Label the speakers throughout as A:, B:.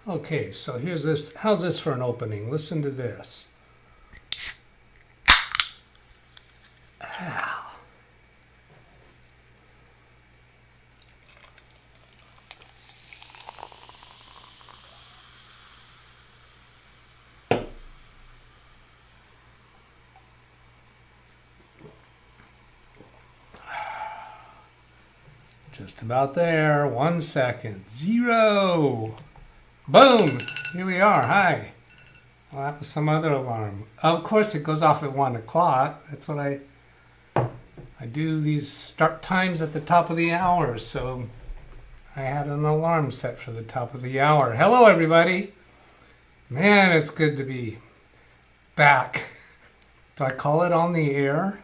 A: Okay, so here's this. How's this for an opening? Listen to this. Just about there. 1 second. 0. Boom! Here we are. Hi. Well, that was some other alarm. Of course, it goes off at 1 o'clock. That's what I do these start times at the top of the hour. So I had an alarm set for the top of the hour. Hello, everybody. Man, it's good to be back. Do I call it on the air?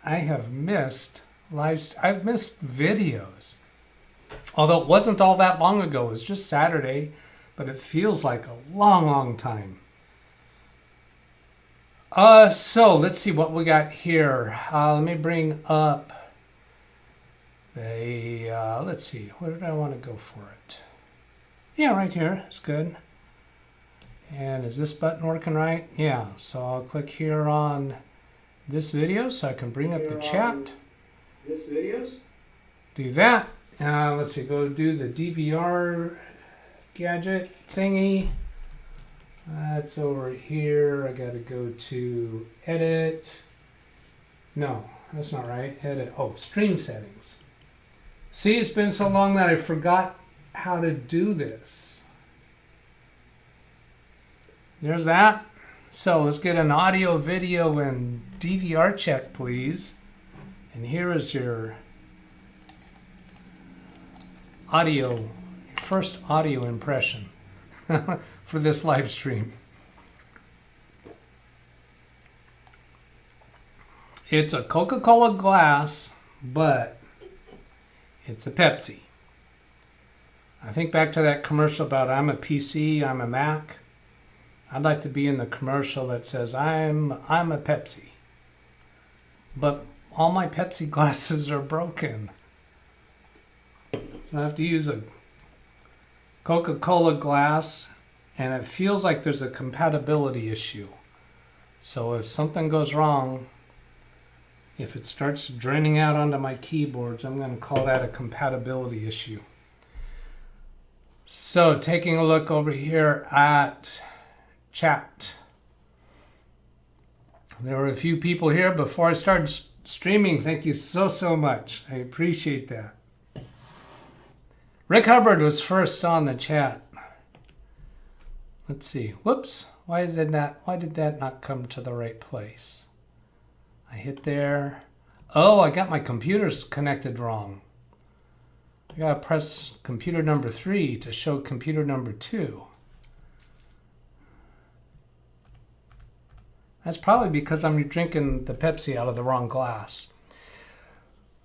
A: I have missed I've missed videos. Although it wasn't all that long ago. It was just Saturday, but it feels like a long, long time. So let's see what we got here. Let me bring up let's see, where did I want to go for it? Yeah, right here. It's good. And is this button working right? Yeah, so I'll click here on this video so I can bring up the chat. This videos. Do that. Let's see, go do the DVR gadget thingy. That's over here. I gotta go to edit. No, that's not right. Edit. Oh, stream settings. See, it's been so long that I forgot how to do this. There's that. So let's get an audio, video, and DVR check, please. And here is your audio, first audio impression for this live stream. It's a Coca-Cola glass, but it's a Pepsi. I think back to that commercial about I'm a PC, I'm a Mac. I'd like to be in the commercial that says I'm a Pepsi. But all my Pepsi glasses are broken. So I have to use a Coca-Cola glass, and it feels like there's a compatibility issue. So if something goes wrong, if it starts draining out onto my keyboards, I'm going to call that a compatibility issue. So taking a look over here at chat. There were a few people here before I started streaming. Thank you so much. I appreciate that. Rick Hubbard was first on the chat. Let's see. Whoops. Why did that not come to the right place? I hit there. Oh, I got my computers connected wrong. I gotta press computer number 3 to show computer number 2. That's probably because I'm drinking the Pepsi out of the wrong glass.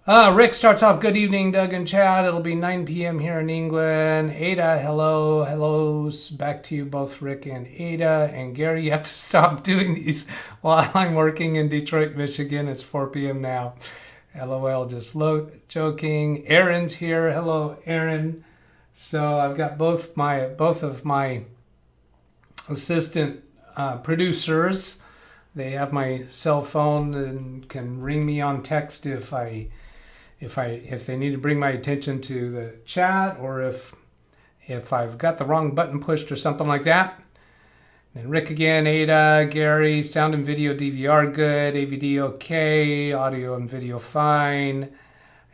A: Rick starts off, good evening, Doug and Chad. It'll be 9 p.m. here in England. Ada, hello. Hellos. Back to you both, Rick and Ada. And Gary, you have to stop doing these while I'm working in Detroit, Michigan. It's 4 p.m. now. LOL, just joking. Aaron's here. Hello, Aaron. So I've got both of my assistant producers. They have my cell phone and can ring me on text if they need to bring my attention to the chat, or if I've got the wrong button pushed or something like that. And Rick again, Ada, Gary, sound and video DVR good, AVD okay, audio and video fine.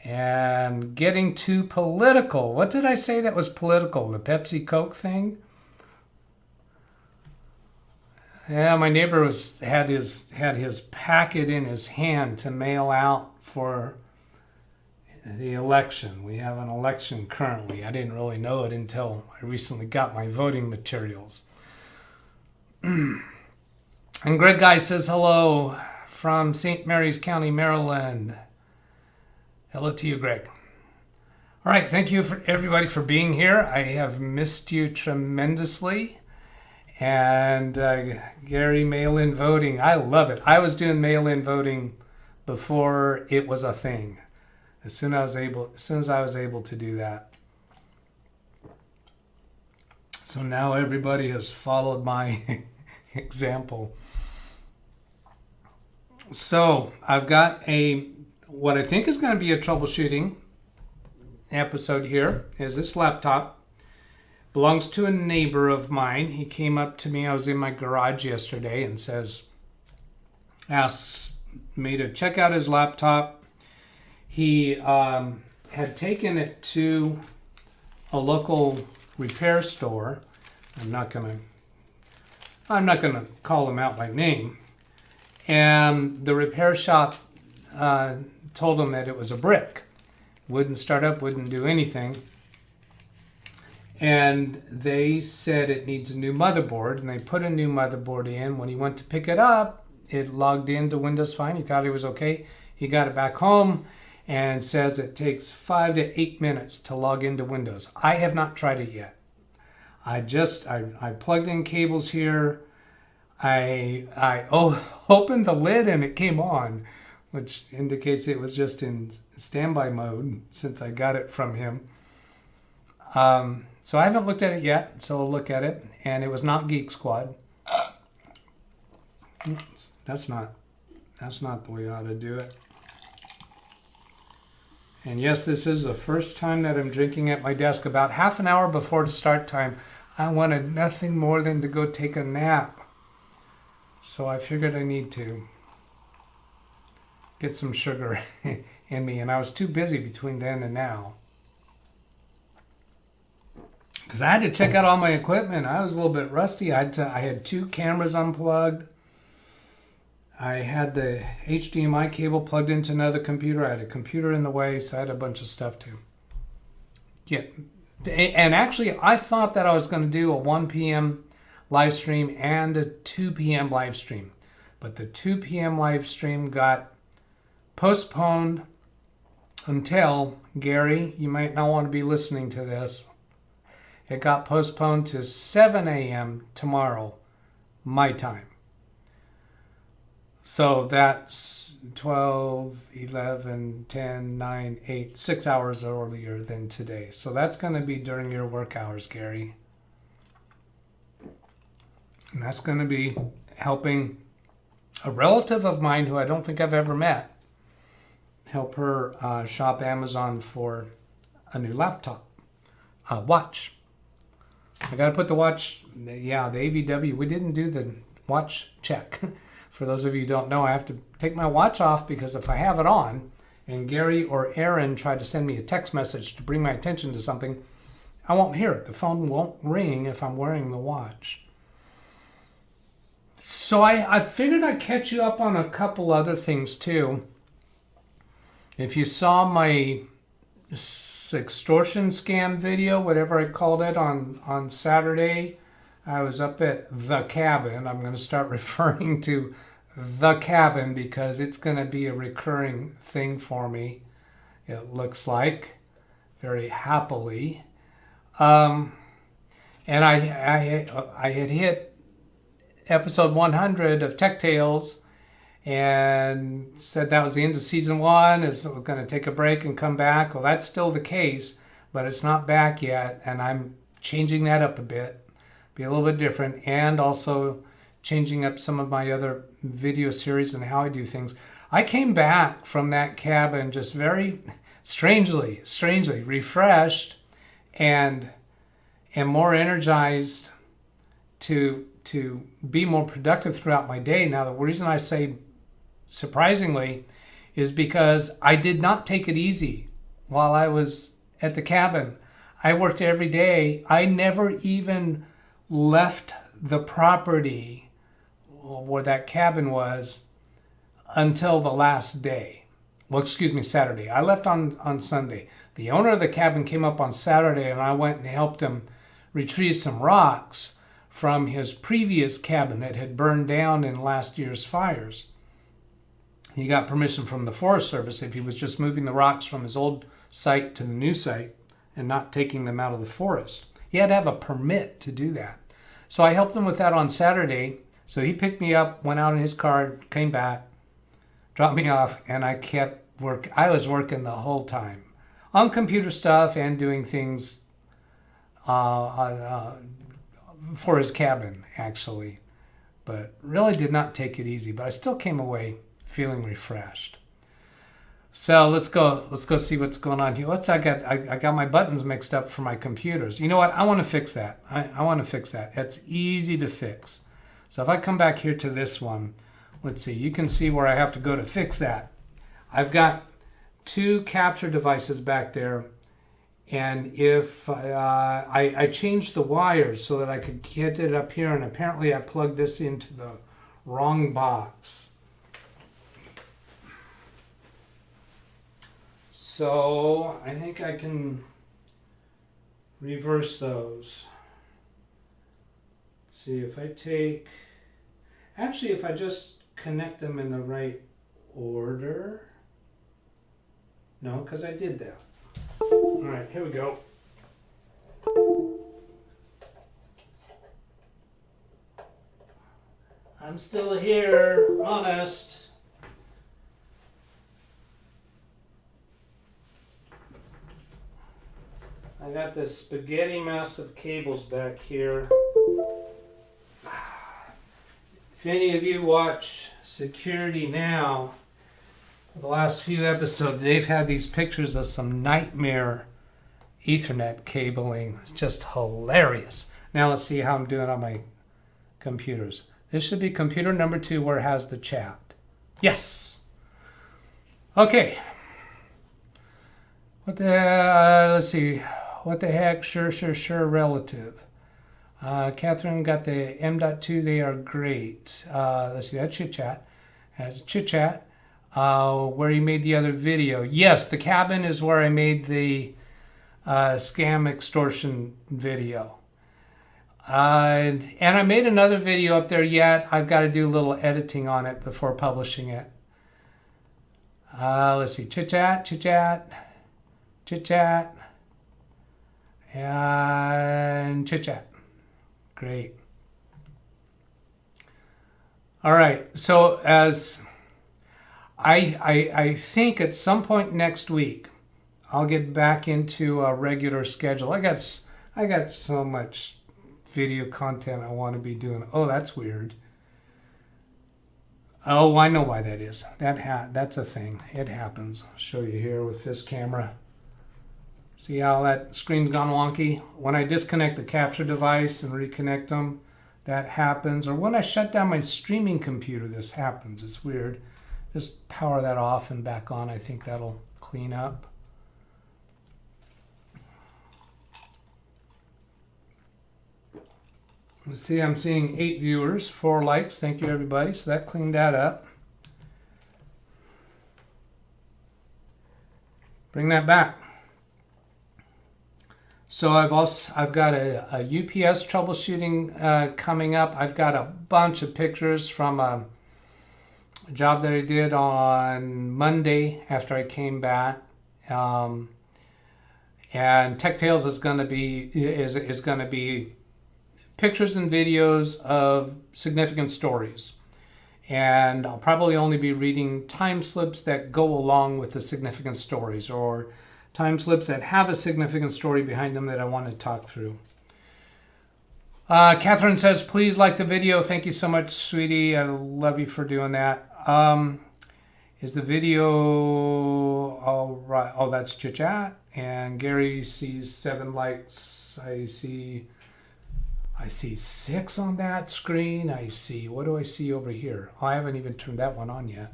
A: And getting too political. What did I say that was political? The Pepsi Coke thing? Yeah, my neighbor had his packet in his hand to mail out for the election. We have an election currently. I didn't really know it until I recently got my voting materials. And Greg Guy says hello from St. Mary's County, Maryland. Hello to you, Greg. All right, thank you for everybody for being here. I have missed you tremendously. And Gary, mail-in voting. I love it. I was doing mail-in voting before it was a thing. As soon as I was able to do that. So now everybody has followed my example. So I've got what I think is going to be a troubleshooting episode here. Is this laptop belongs to a neighbor of mine. He came up to me. I was in my garage yesterday and asks me to check out his laptop. He had taken it to a local repair store. I'm not gonna call them out by name. And the repair shop told him that it was a brick. Wouldn't start up, wouldn't do anything. And they said it needs a new motherboard, and they put a new motherboard in. When he went to pick it up, it logged into Windows fine. He thought it was okay. He got it back home and says it takes 5 to 8 minutes to log into Windows. I have not tried it yet. I plugged in cables here. I opened the lid and it came on, which indicates it was just in standby mode since I got it from him. So I haven't looked at it yet, so I'll look at it. And it was not Geek Squad. Oops, that's not the way I ought to do it. And yes, this is the first time that I'm drinking at my desk. About half an hour before start time, I wanted nothing more than to go take a nap. So I figured I need to get some sugar in me. And I was too busy between then and now, because I had to check out all my equipment. I was a little bit rusty. I had 2 cameras unplugged. I had the HDMI cable plugged into another computer. I had a computer in the way, so I had a bunch of stuff to get. And actually, I thought that I was going to do a 1 p.m. live stream and a 2 p.m. live stream. But the 2 p.m. live stream got postponed until, Gary, you might not want to be listening to this. It got postponed to 7 a.m. tomorrow, my time. So that's 12, 11, 10, 9, 8, 6 hours earlier than today. So that's going to be during your work hours, Gary. And that's going to be helping a relative of mine who I don't think I've ever met, help her shop Amazon for a new laptop, watch. I got to put the watch, the AVW. We didn't do the watch check. For those of you who don't know, I have to take my watch off because if I have it on and Gary or Aaron try to send me a text message to bring my attention to something, I won't hear it. The phone won't ring if I'm wearing the watch. So I figured I'd catch you up on a couple other things too. If you saw my extortion scam video, whatever I called it, on Saturday, I was up at the cabin. I'm going to start referring to the cabin because it's going to be a recurring thing for me, it looks like, very happily. And I had hit episode 100 of Tech Tales and said that was the end of season 1. Is we're going to take a break and come back. Well, that's still the case, but it's not back yet, and I'm changing that up a bit. Be a little bit different, and also changing up some of my other video series and how I do things. I came back from that cabin just very strangely refreshed and more energized to be more productive throughout my day. Now, the reason I say surprisingly is because I did not take it easy while I was at the cabin. I worked every day. I never even left the property where that cabin was until the last day. Well, excuse me, Saturday. I left on Sunday. The owner of the cabin came up on Saturday and I went and helped him retrieve some rocks from his previous cabin that had burned down in last year's fires. He got permission from the Forest Service if he was just moving the rocks from his old site to the new site and not taking them out of the forest. He had to have a permit to do that. So I helped him with that on Saturday. So he picked me up, went out in his car, came back, dropped me off, and I kept work. I was working the whole time on computer stuff and doing things for his cabin, actually. But really did not take it easy. But I still came away feeling refreshed. So let's go see what's going on here. I got my buttons mixed up for my computers. You know what? I want to fix that. I want to fix that. It's easy to fix. So if I come back here to this one, let's see. You can see where I have to go to fix that. I've got 2 capture devices back there. And if I changed the wires so that I could get it up here, and apparently I plugged this into the wrong box. So I think I can reverse those. Let's see if I take, actually if I just connect them in the right order. No, because I did that. All right, here we go. I'm still here, honest. I got this spaghetti mess of cables back here. If any of you watch Security Now, the last few episodes, they've had these pictures of some nightmare Ethernet cabling. It's just hilarious. Now let's see how I'm doing on my computers. This should be computer number 2 where it has the chat. Yes. Okay. Let's see. What the heck? Sure, relative. Catherine got the M.2. They are great. Let's see. That's chit chat. That's chit chat. Where you made the other video. Yes, the cabin is where I made the scam extortion video. And I made another video up there yet. I've got to do a little editing on it before publishing it. Let's see. Chit chat, and chit chat. Great. All right. So as I think at some point next week, I'll get back into a regular schedule. I got so much video content I want to be doing. Oh, that's weird. Oh, I know why that is. That's a thing. It happens. I'll show you here with this camera. See how that screen's gone wonky? When I disconnect the capture device and reconnect them, that happens. Or when I shut down my streaming computer, this happens. It's weird. Just power that off and back on. I think that'll clean up. Let's see, I'm seeing 8 viewers, 4 likes. Thank you, everybody. So that cleaned that up. Bring that back. So I've got a UPS troubleshooting coming up. I've got a bunch of pictures from a job that I did on Monday after I came back. And Tech Tales is going to be pictures and videos of significant stories. And I'll probably only be reading time slips that go along with the significant stories, or time slips that have a significant story behind them that I want to talk through. Catherine says, please like the video. Thank you so much, sweetie. I love you for doing that. Is the video all right? Oh, that's chit chat. And Gary sees 7 likes. I see 6 on that screen. What do I see over here? Oh, I haven't even turned that one on yet.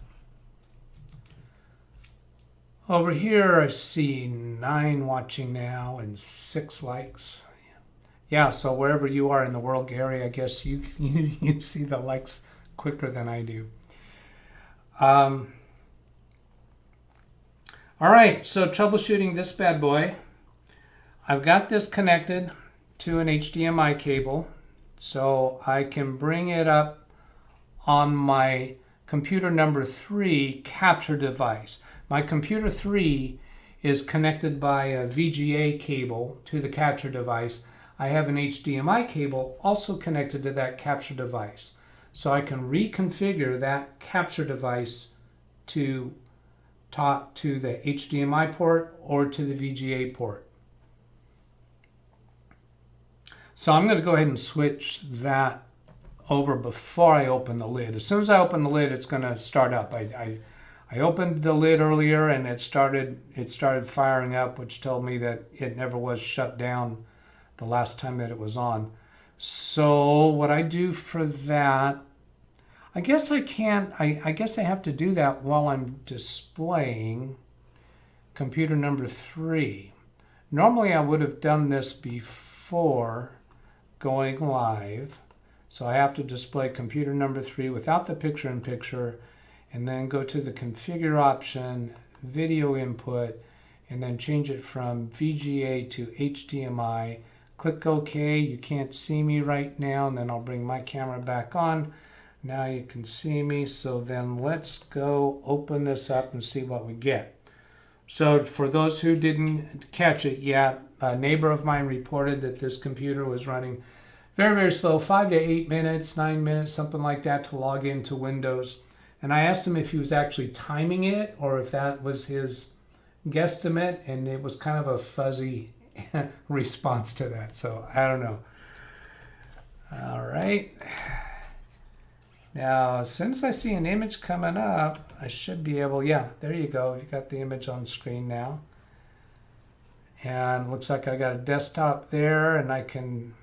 A: Over here, I see 9 watching now and 6 likes. Yeah, so wherever you are in the world, Gary, I guess you see the likes quicker than I do. All right, so troubleshooting this bad boy. I've got this connected to an HDMI cable, so I can bring it up on my computer number 3 capture device. My computer 3 is connected by a VGA cable to the capture device. I have an HDMI cable also connected to that capture device. So I can reconfigure that capture device to talk to the HDMI port or to the VGA port. So I'm going to go ahead and switch that over before I open the lid. As soon as I open the lid, it's going to start up. I opened the lid earlier and it started firing up, which told me that it never was shut down the last time that it was on. So what I do for that, I guess I can't, I guess I have to do that while I'm displaying computer number 3. Normally I would have done this before going live. So I have to display computer number 3 without the picture-in-picture, and then go to the configure option, video input, and then change it from VGA to HDMI. Click OK. You can't see me right now, and then I'll bring my camera back on. Now you can see me. So then let's go open this up and see what we get. So for those who didn't catch it yet, a neighbor of mine reported that this computer was running very, very slow, 5 to 8 minutes, 9 minutes, something like that, to log into Windows. And I asked him if he was actually timing it or if that was his guesstimate, and it was kind of a fuzzy response to that. So I don't know. All right. Now, as soon as I see an image coming up, I should be able, yeah, there you go. You got the image on screen now. And it looks like I got a desktop there, and I can,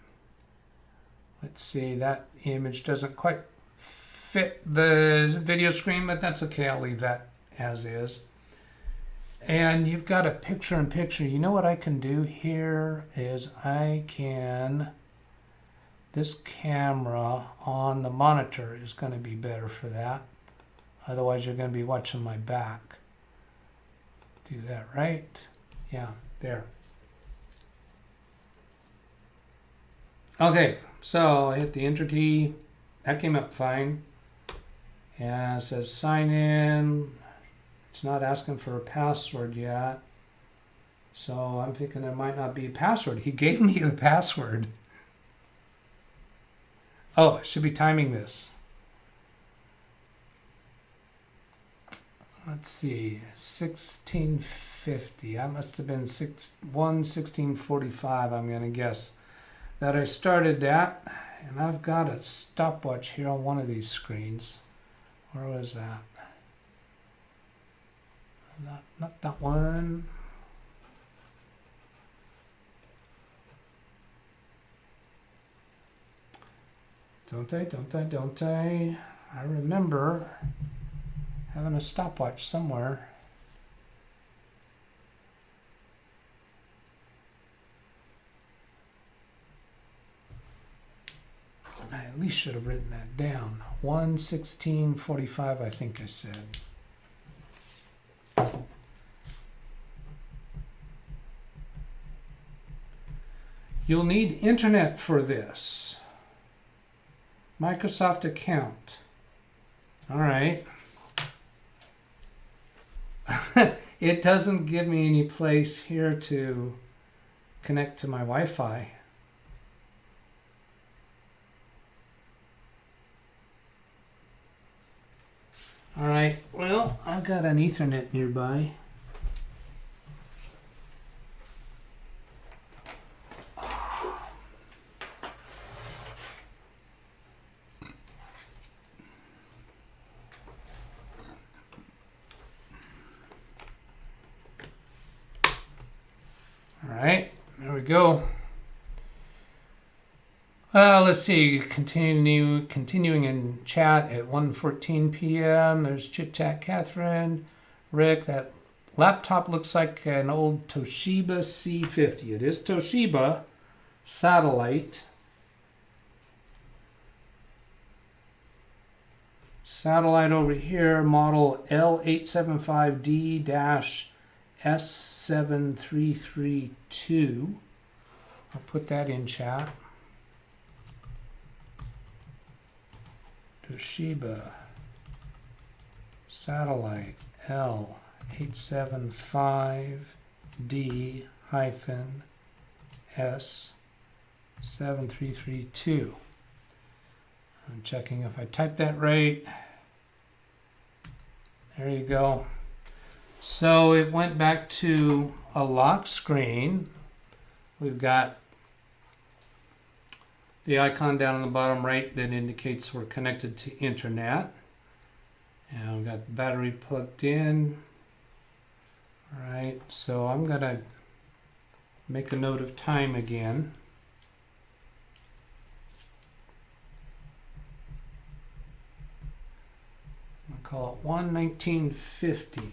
A: let's see, that image doesn't quite fit the video screen, but that's okay. I'll leave that as is. And you've got a picture-in-picture. You know what I can do here is I can, this camera on the monitor is going to be better for that. Otherwise, you're going to be watching my back. Do that right. Yeah, there. Okay, so I hit the enter key. That came up fine. And it says sign in. It's not asking for a password yet. So I'm thinking there might not be a password. He gave me the password. Oh, I should be timing this. Let's see, 1650. That must have been 1645, I'm going to guess. That I started that. And I've got a stopwatch here on one of these screens. Where was that? Not that one. Don't I? I remember having a stopwatch somewhere. I at least should have written that down. 1:16:45, I think I said. You'll need internet for this. Microsoft account. All right. It doesn't give me any place here to connect to my Wi-Fi. All right, well, I've got an Ethernet nearby. All right, there we go. Let's see, continuing in chat at 1:14 p.m. There's Chit Chat Catherine. Rick, that laptop looks like an old Toshiba C50. It is Toshiba Satellite. Satellite over here, model L875D-S7332. I'll put that in chat. Toshiba Satellite L875D-S7332. I'm checking if I typed that right. There you go. So it went back to a lock screen. We've got the icon down on the bottom right that indicates we're connected to internet. And I've got the battery plugged in. All right, so I'm going to make a note of time again. I'll call it 1:19:50.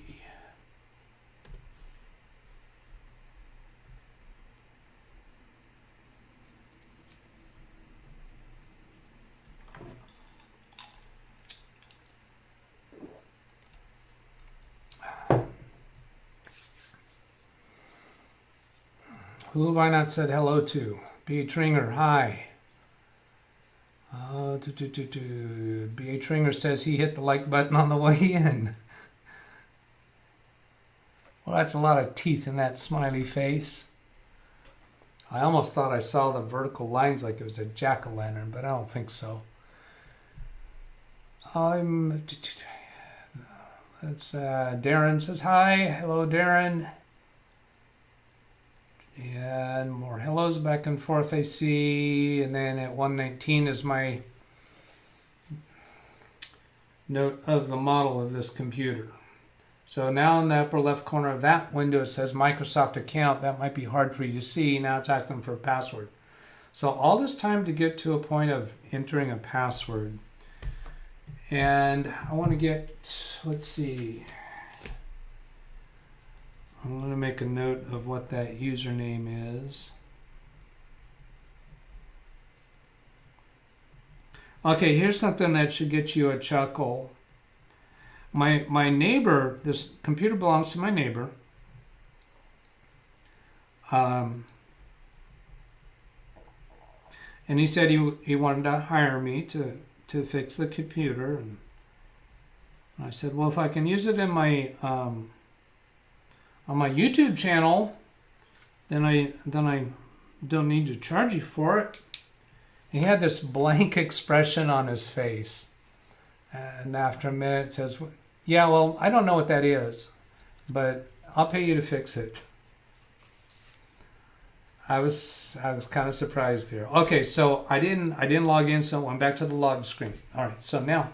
A: Who have I not said hello to? B. Tringer, hi. B.A. Tringer says he hit the like button on the way in. Well, that's a lot of teeth in that smiley face. I almost thought I saw the vertical lines like it was a jack-o'-lantern, but I don't think so. Darren says hi. Hello, Darren. And more hellos back and forth I see. And then at 1:19 is my note of the model of this computer. So now in the upper left corner of that window it says Microsoft account. That might be hard for you to see. Now it's asking for a password. So all this time to get to a point of entering a password. And I want to get, let's see. I'm going to make a note of what that username is. Okay, here's something that should get you a chuckle. My neighbor, this computer belongs to my neighbor. And he said he wanted to hire me to fix the computer. And I said, well, if I can use it in my on my YouTube channel, then I don't need to charge you for it. He had this blank expression on his face. And after a minute says, yeah, well, I don't know what that is, but I'll pay you to fix it. I was kind of surprised there. Okay, so I didn't log in, so I went back to the log screen. All right, so now,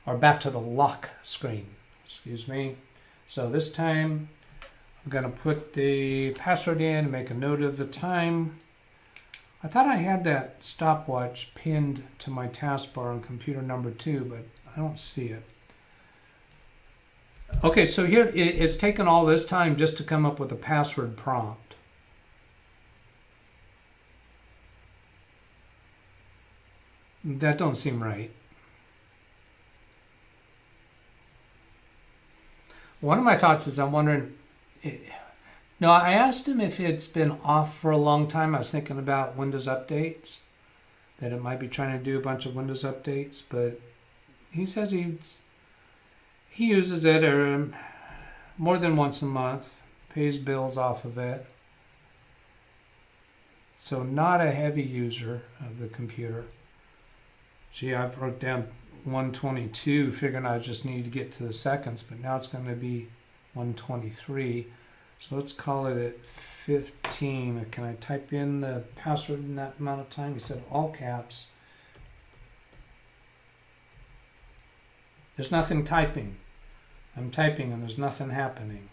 A: or back to the lock screen, excuse me. So this time, I'm going to put the password in, make a note of the time. I thought I had that stopwatch pinned to my taskbar on computer number 2, but I don't see it. Okay, so here it's taken all this time just to come up with a password prompt. That don't seem right. One of my thoughts is I'm wondering, no, I asked him if it's been off for a long time. I was thinking about Windows updates, that it might be trying to do a bunch of Windows updates, but he says he uses it more than once a month, pays bills off of it. So not a heavy user of the computer. Gee, I broke down 122, figuring I just needed to get to the seconds, but now it's going to be 123. So let's call it at 15. Can I type in the password in that amount of time? He said all caps. There's nothing typing. I'm typing and there's nothing happening.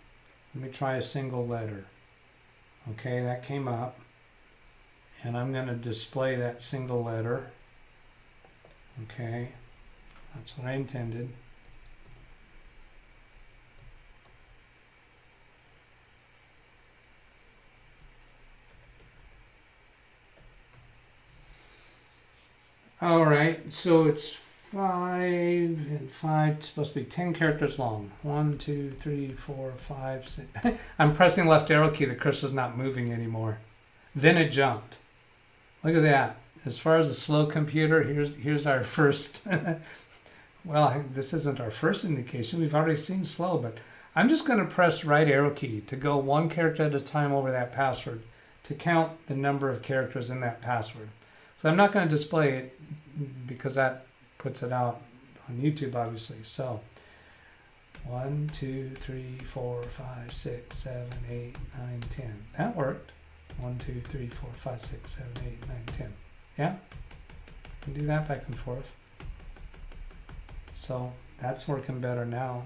A: Let me try a single letter. Okay, that came up. And I'm going to display that single letter. Okay, that's what I intended. All right, so it's 5 and 5. It's supposed to be 10 characters long. 1, 2, 3, 4, 5, 6. I'm pressing left arrow key. The cursor's not moving anymore. Then it jumped. Look at that. As far as a slow computer, here's our first. Well, this isn't our first indication. We've already seen slow, but I'm just going to press right arrow key to go one character at a time over that password to count the number of characters in that password. So I'm not going to display it because that puts it out on YouTube, obviously. So 1, 2, 3, 4, 5, 6, 7, 8, 9, 10. That worked. 1, 2, 3, 4, 5, 6, 7, 8, 9, 10. Yeah, I can do that back and forth. So that's working better now.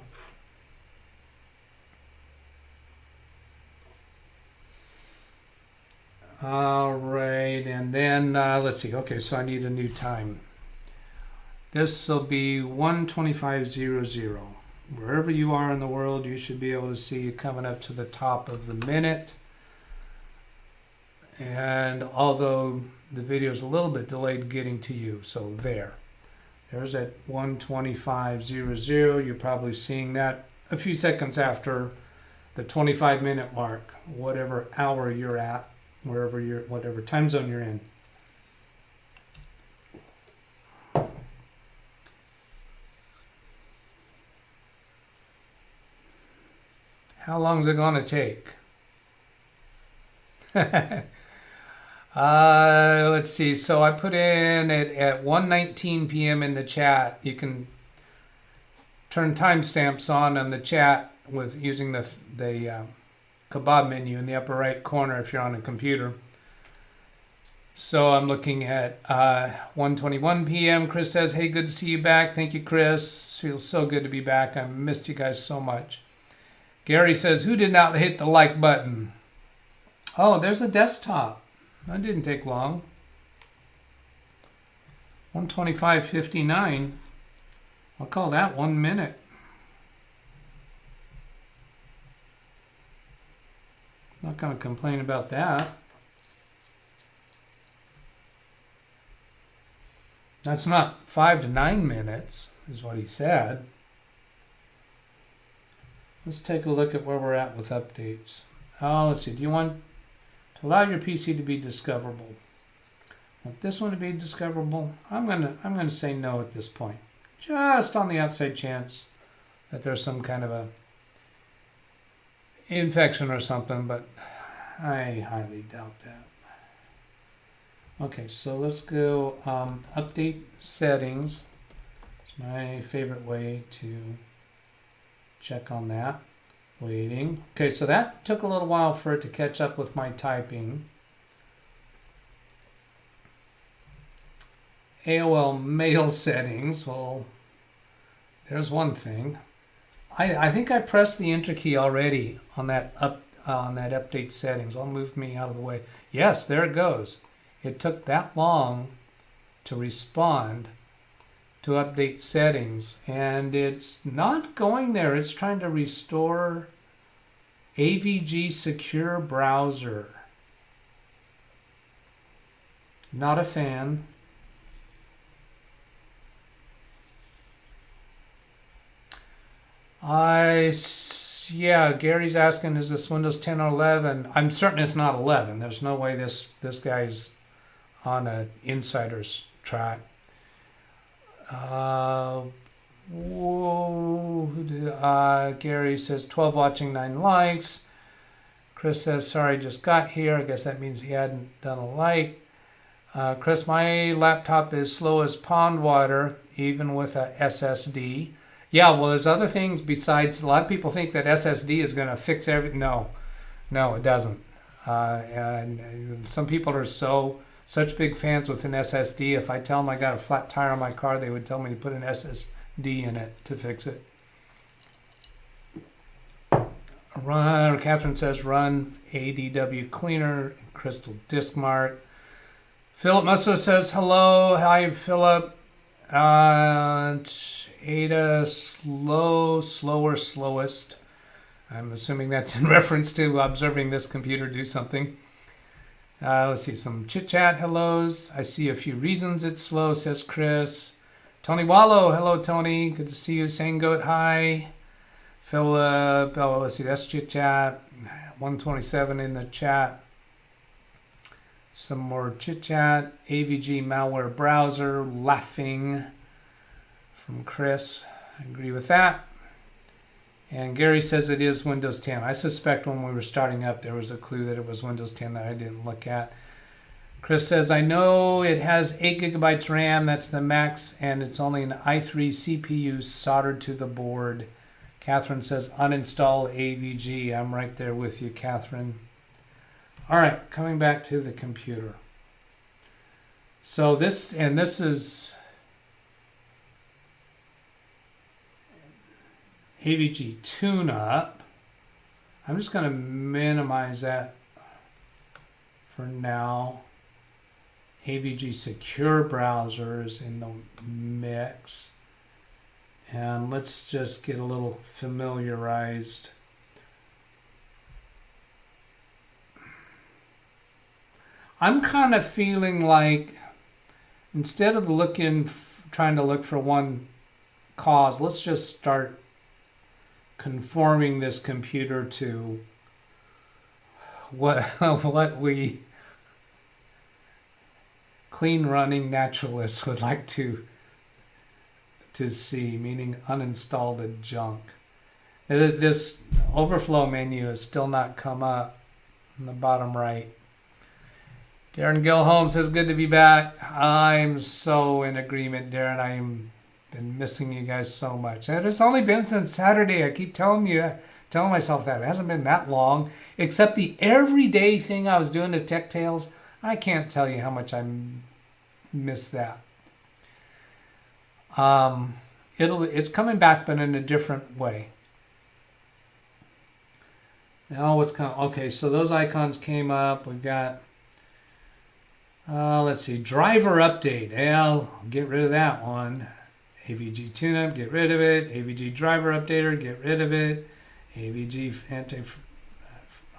A: All right, and then let's see. Okay, so I need a new time. This will be 1:25:00. Wherever you are in the world, you should be able to see it coming up to the top of the minute. And although the video is a little bit delayed getting to you, so there's at 1:25:00. You're probably seeing that a few seconds after the 25-minute mark, whatever hour you're at, whatever time zone you're in. How long is it going to take? Let's see. So I put in it at 1:19 p.m. in the chat. You can turn timestamps on the chat with using the kebab menu in the upper right corner if you're on a computer. So I'm looking at 1:21 p.m. Chris says, hey, good to see you back. Thank you, Chris. Feels so good to be back. I missed you guys so much. Gary says, who did not hit the like button? Oh, there's a desktop. That didn't take long. 1:25:59. I'll call that 1 minute. Not going to complain about that. That's not 5 to 9 minutes, is what he said. Let's take a look at where we're at with updates. Oh, let's see. Do you want to allow your PC to be discoverable? Want this one to be discoverable? I'm gonna say no at this point, just on the outside chance that there's some kind of a infection or something, but I highly doubt that. Okay, so let's go update settings. It's my favorite way to check on that. Waiting. Okay, so that took a little while for it to catch up with my typing. AOL mail settings. Well, there's one thing. I think I pressed the enter key already on that update settings. I'll move me out of the way. Yes, there it goes. It took that long to respond to update settings, and it's not going there. It's trying to restore AVG secure browser. Not a fan. Yeah, Gary's asking, is this Windows 10 or 11? I'm certain it's not 11. There's no way this guy's on an insider's track. Gary says 12 watching, 9 likes. Chris says, sorry, just got here. I guess that means he hadn't done a like. Chris, my laptop is slow as pond water, even with a SSD. Yeah, well, there's other things besides. A lot of people think that SSD is going to fix everything. No, it doesn't. And some people are such big fans with an SSD. If I tell them I got a flat tire on my car, they would tell me to put an SSD in it to fix it. Catherine says run ADW cleaner, Crystal Disk Mart. Philip Musso says hello. Hi, Philip. Ada slowest. I'm assuming that's in reference to observing this computer do something. Let's see, some chit-chat hellos. I see a few reasons it's slow, says Chris. Tony Wallow, hello, Tony. Good to see you. Sangoat, hi. Philip, oh, let's see, that's chit-chat. 127 in the chat. Some more chit-chat. AVG malware browser, laughing from Chris. I agree with that. And Gary says it is Windows 10. I suspect when we were starting up, there was a clue that it was Windows 10 that I didn't look at. Chris says, I know it has 8 gigabytes RAM. That's the max, and it's only an i3 CPU soldered to the board. Catherine says, uninstall AVG. I'm right there with you, Catherine. All right, coming back to the computer. So this is AVG tune-up. I'm just going to minimize that for now. AVG secure browsers in the mix. And let's just get a little familiarized. I'm kind of feeling like instead of trying to look for one cause, let's just start conforming this computer to what we clean running naturalists would like to see, meaning uninstall the junk. This overflow menu has still not come up in the bottom right. Darren Gilholm says, good to be back. I'm so in agreement, Darren. I've been missing you guys so much. And it's only been since Saturday. I keep telling myself that. It hasn't been that long. Except the everyday thing I was doing to Tech Tales, I can't tell you how much I miss that. It's coming back, but in a different way. Now what's coming? Okay, so those icons came up. We've got, let's see, driver update. I'll get rid of that one. AVG tune-up, get rid of it. AVG driver updater, get rid of it. AVG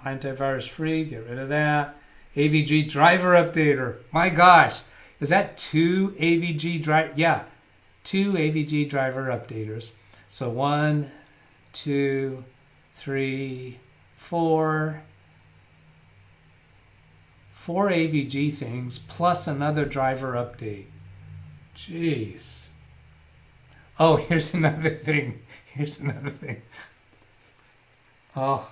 A: antivirus free, get rid of that. AVG driver updater. My gosh, is that two AVG driver? Yeah, two AVG driver updaters. So 1, 2, 3, 4. 4 AVG things plus another driver update. Jeez. Oh, here's another thing. Oh.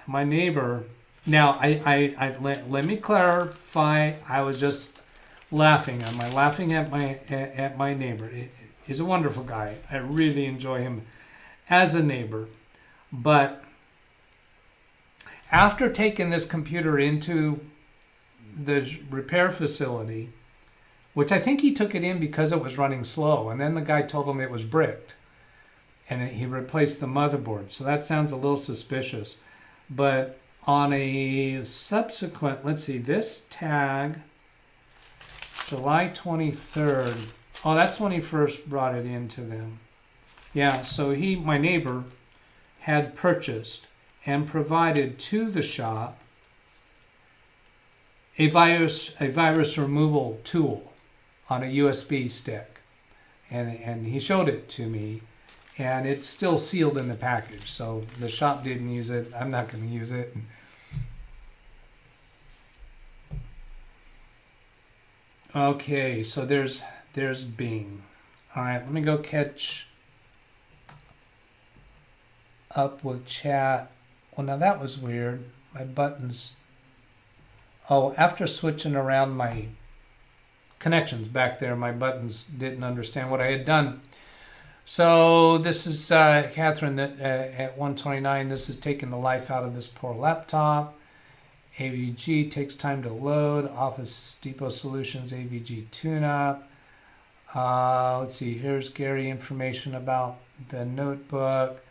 A: My neighbor. Now, let me clarify. I was just laughing. Am I laughing at my neighbor? He's a wonderful guy. I really enjoy him as a neighbor. But after taking this computer into the repair facility, which I think he took it in because it was running slow, and then the guy told him it was bricked, and he replaced the motherboard. So that sounds a little suspicious. But on a subsequent, let's see, this tag, July 23rd. Oh, that's when he first brought it into them. Yeah, so my neighbor, had purchased and provided to the shop a virus removal tool on a USB stick. And he showed it to me, and it's still sealed in the package. So the shop didn't use it. I'm not going to use it. Okay, so there's Bing. All right, let me go catch up with chat. Well, now that was weird. My buttons. Oh, after switching around my connections back there, my buttons didn't understand what I had done. So this is Catherine at 129. This is taking the life out of this poor laptop. AVG takes time to load. Office Depot Solutions AVG tune-up. Let's see. Here's Gary information about the notebook.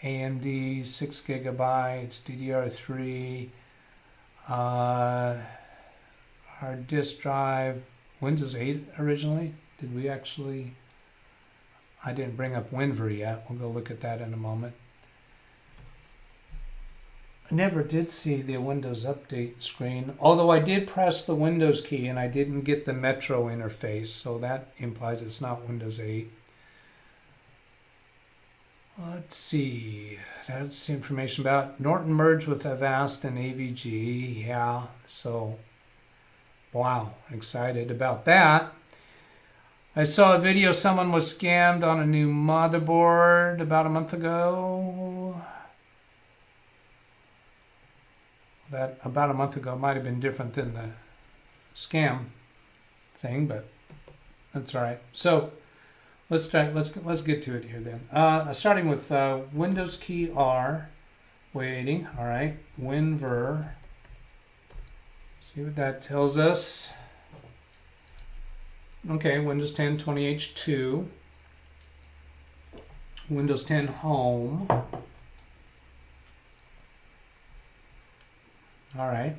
A: AMD 6 gigabytes, DDR3, hard disk drive, Windows 8 originally. Did we actually? I didn't bring up WinVer yet. We'll go look at that in a moment. I never did see the Windows update screen, although I did press the Windows key and I didn't get the Metro interface, so that implies it's not Windows 8. Let's see, that's information about Norton merged with Avast and AVG. Yeah, so, wow, excited about that. I saw a video someone was scammed on a new motherboard about a month ago. That about a month ago might have been different than the scam thing, but that's all right. So let's get to it here then. Starting with Windows key R Waiting. All right. WinVer. See what that tells us. Okay, Windows 10 20H2. Windows 10 Home. All right.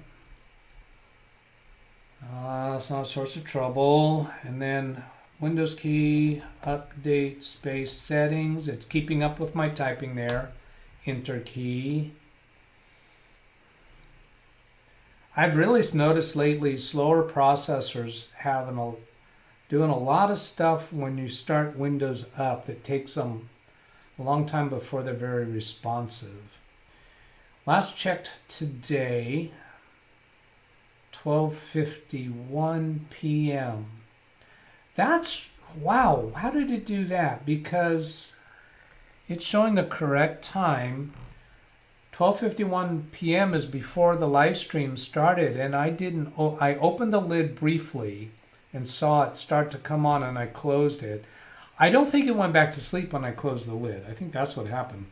A: It's not a source of trouble. And then Windows key, update, space, settings. It's keeping up with my typing there. Enter key. I've really noticed lately slower processors doing a lot of stuff when you start Windows up that takes them a long time before they're very responsive. Last checked today, 12:51 p.m. That's, wow, how did it do that? Because it's showing the correct time. 12:51 p.m. is before the live stream started, and I opened the lid briefly and saw it start to come on, and I closed it. I don't think it went back to sleep when I closed the lid. I think that's what happened.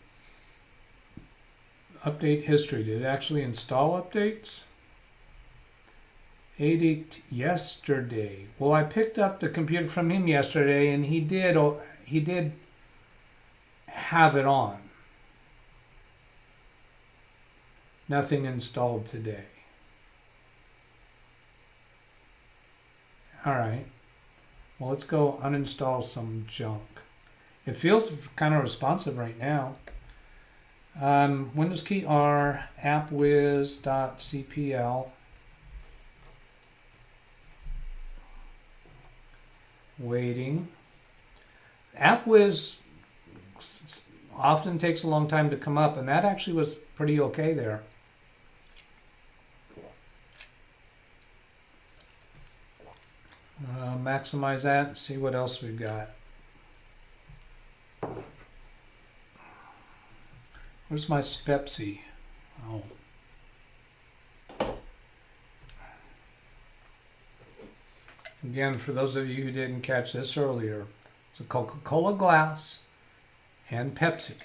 A: Update history. Did it actually install updates? 8 yesterday. Well, I picked up the computer from him yesterday, and he did have it on. Nothing installed today. All right. Well, let's go uninstall some junk. It feels kind of responsive right now. Windows key R, appwiz.cpl. Waiting. AppWiz often takes a long time to come up, and that actually was pretty okay there. Maximize that and see what else we've got. Where's my Pepsi? Oh. Again, for those of you who didn't catch this earlier, it's a Coca-Cola glass and Pepsi.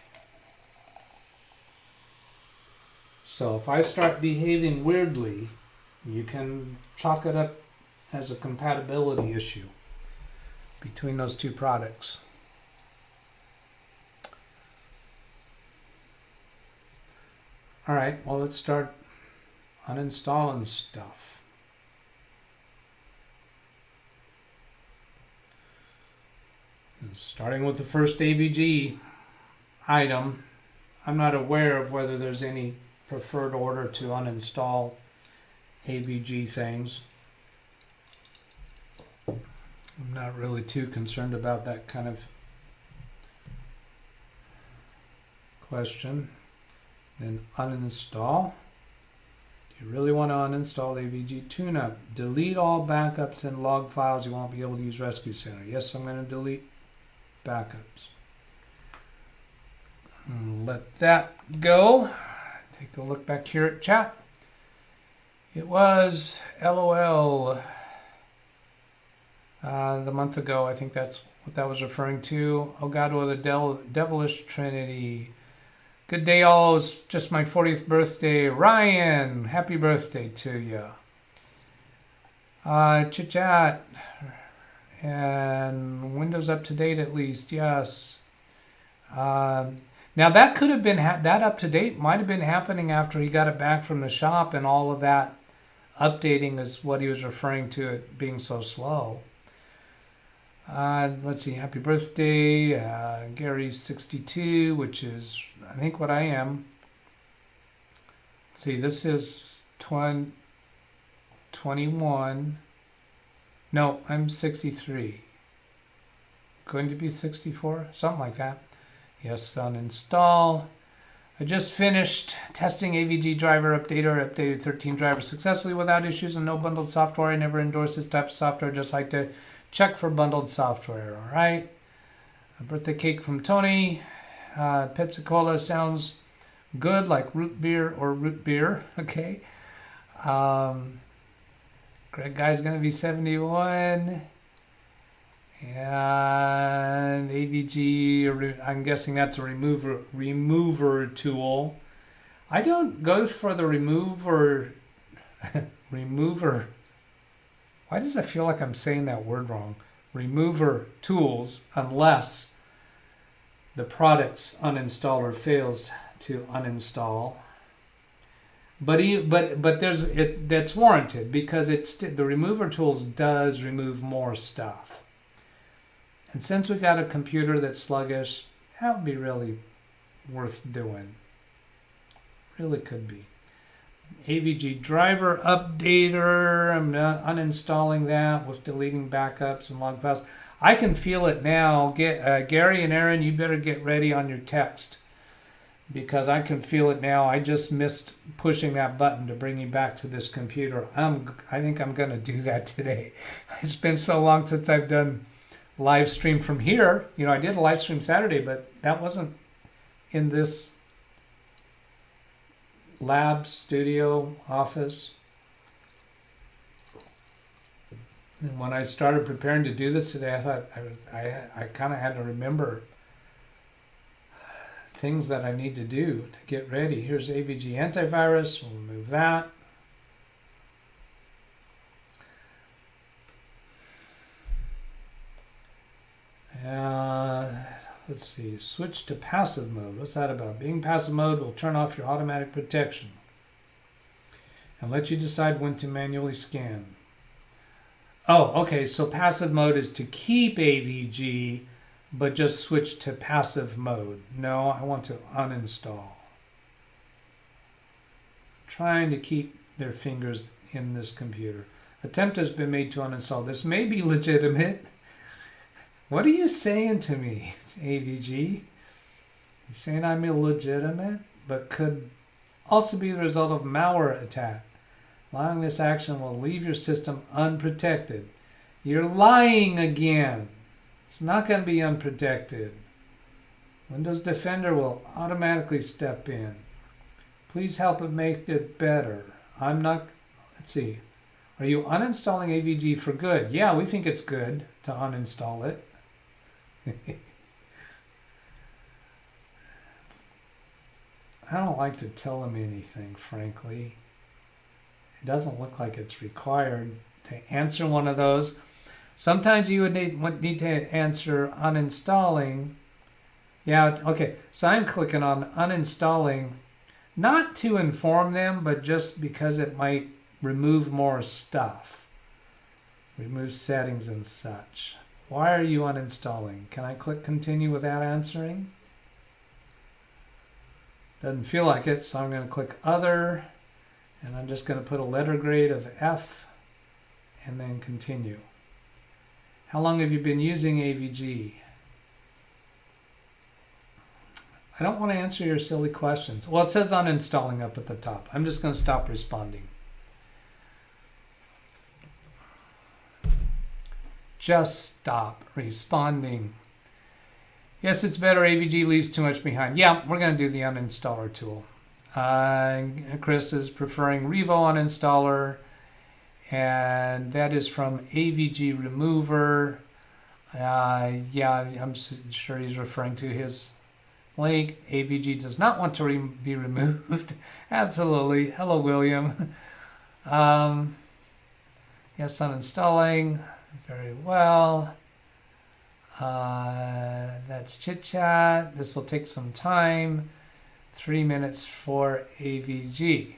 A: So if I start behaving weirdly, you can chalk it up as a compatibility issue between those two products. All right, well, let's start uninstalling stuff. And starting with the first AVG item, I'm not aware of whether there's any preferred order to uninstall AVG things. I'm not really too concerned about that kind of question. Then uninstall. Do you really want to uninstall AVG TuneUp? Delete all backups and log files. You won't be able to use Rescue Center. Yes, I'm going to delete backups. Let that go. Take a look back here at chat. It was LOL the month ago. I think that's what that was referring to. Oh God, or the devilish trinity. Good day, all. It's just my 40th birthday. Ryan, happy birthday to you. Chit chat. And Windows up to date at least, yes. Now that could have been, that up to date might have been happening after he got it back from the shop, and all of that updating is what he was referring to it being so slow. Let's see, happy birthday, Gary's 62, which is, I think, what I am. Let's see, this is 21. No, I'm 63. Going to be 64, something like that. Yes, uninstall. I just finished testing AVG driver updater, updated 13 drivers successfully without issues and no bundled software. I never endorse this type of software, just like to check for bundled software, all right? A birthday cake from Tony. Pepsi Cola sounds good, like root beer or root beer, okay? Greg Guy's going to be 71. And AVG, I'm guessing that's a remover tool. I don't go for the remover. Remover. Why does it feel like I'm saying that word wrong? Remover tools unless the product's uninstaller fails to uninstall. But that's warranted because the remover tools does remove more stuff. And since we got a computer that's sluggish, that would be really worth doing. Really could be. AVG driver updater. I'm not uninstalling that with deleting backups and log files. I can feel it now. Gary and Aaron, you better get ready on your text because I can feel it now. I just missed pushing that button to bring you back to this computer. I think I'm going to do that today. It's been so long since I've done live stream from here. You know, I did a live stream Saturday, but that wasn't in this lab, studio, office. And when I started preparing to do this today, I thought I kind of had to remember things that I need to do to get ready. Here's AVG antivirus. We'll remove that. Let's see, switch to passive mode. What's that about? Being passive mode will turn off your automatic protection and let you decide when to manually scan. Oh, okay, so passive mode is to keep AVG, but just switch to passive mode. No, I want to uninstall. Trying to keep their fingers in this computer. Attempt has been made to uninstall. This may be legitimate. What are you saying to me, AVG? You saying I'm illegitimate, but could also be the result of malware attack. Allowing this action will leave your system unprotected. You're lying again. It's not going to be unprotected. Windows Defender will automatically step in. Please help it make it better. I'm not, let's see. Are you uninstalling AVG for good? Yeah, we think it's good to uninstall it. I don't like to tell them anything, frankly. It doesn't look like it's required to answer one of those. Sometimes you would need to answer uninstalling. Yeah, okay. So I'm clicking on uninstalling, not to inform them, but just because it might remove more stuff. Remove settings and such. Why are you uninstalling? Can I click continue without answering? Doesn't feel like it, so I'm going to click other, and I'm just going to put a letter grade of F, and then continue. How long have you been using AVG? I don't want to answer your silly questions. Well, it says uninstalling up at the top. I'm just going to stop responding. Just stop responding. Yes, it's better. AVG leaves too much behind. Yeah, we're going to do the uninstaller tool. Chris is preferring Revo uninstaller, and that is from AVG remover. Yeah, I'm sure he's referring to his link. AVG does not want to be removed. Absolutely. Hello, William. Yes, uninstalling. Very well. That's chit chat. This will take some time. 3 minutes for AVG.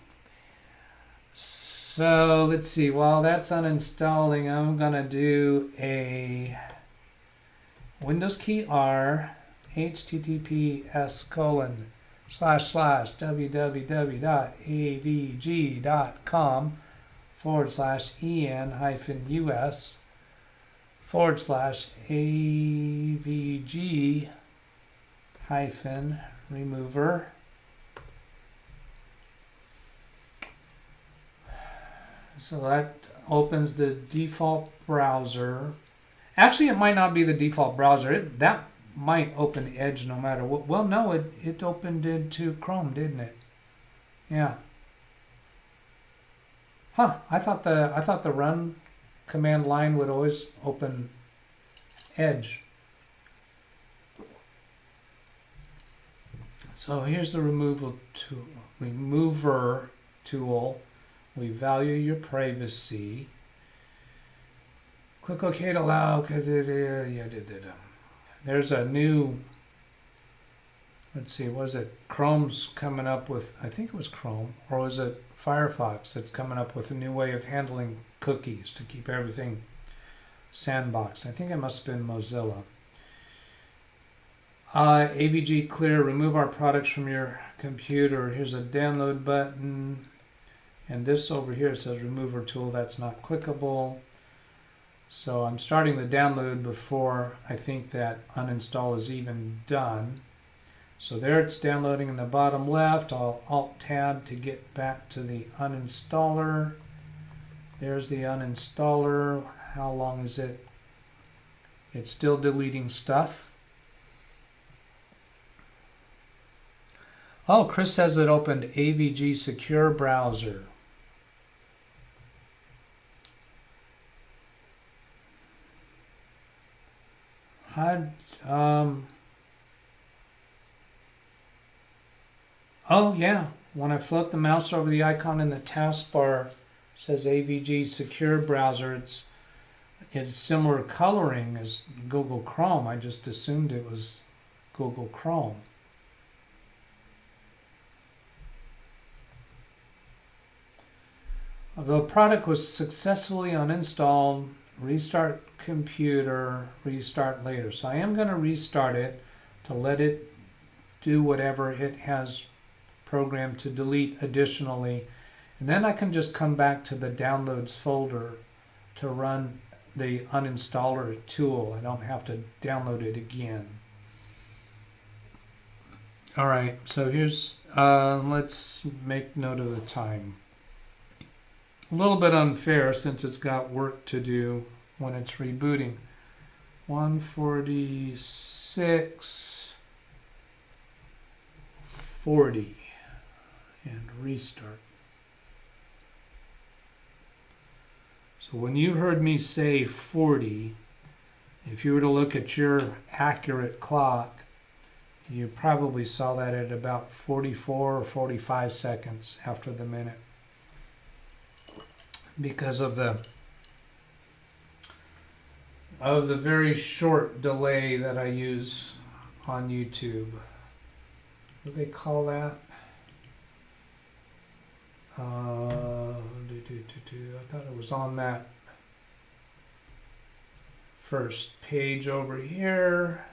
A: So let's see. While that's uninstalling, I'm gonna do a Windows key R, https://www.avg.com/en-us/AVG-remover. So that opens the default browser. Actually, it might not be the default browser. That might open Edge no matter what. Well, no, it opened into Chrome, didn't it? Yeah. Huh? I thought the run command line would always open Edge. So here's the remover tool. We value your privacy. Click OK to allow. There's a new, let's see, was it Chrome's coming up with, I think it was Chrome, or was it Firefox that's coming up with a new way of handling cookies to keep everything sandboxed. I think it must have been Mozilla. AVG clear, remove our products from your computer. Here's a download button. And this over here says remover tool. That's not clickable. So I'm starting the download before I think that uninstall is even done. So there it's downloading in the bottom left. I'll Alt-Tab to get back to the uninstaller. There's the uninstaller. How long is it? It's still deleting stuff. Oh, Chris says it opened AVG Secure Browser. Oh yeah, when I float the mouse over the icon in the taskbar, it says AVG Secure Browser. It's similar coloring as Google Chrome. I just assumed it was Google Chrome. The product was successfully uninstalled. Restart computer, restart later. So I am going to restart it to let it do whatever it has programmed to delete additionally. And then I can just come back to the downloads folder to run the uninstaller tool. I don't have to download it again. All right, so here's, let's make note of the time. A little bit unfair since it's got work to do when it's rebooting. 146:40 and restart. So when you heard me say 40, if you were to look at your accurate clock, you probably saw that at about 44 or 45 seconds after the minute, because of the very short delay that I use on YouTube. What do they call that? I thought it was on that first page over here.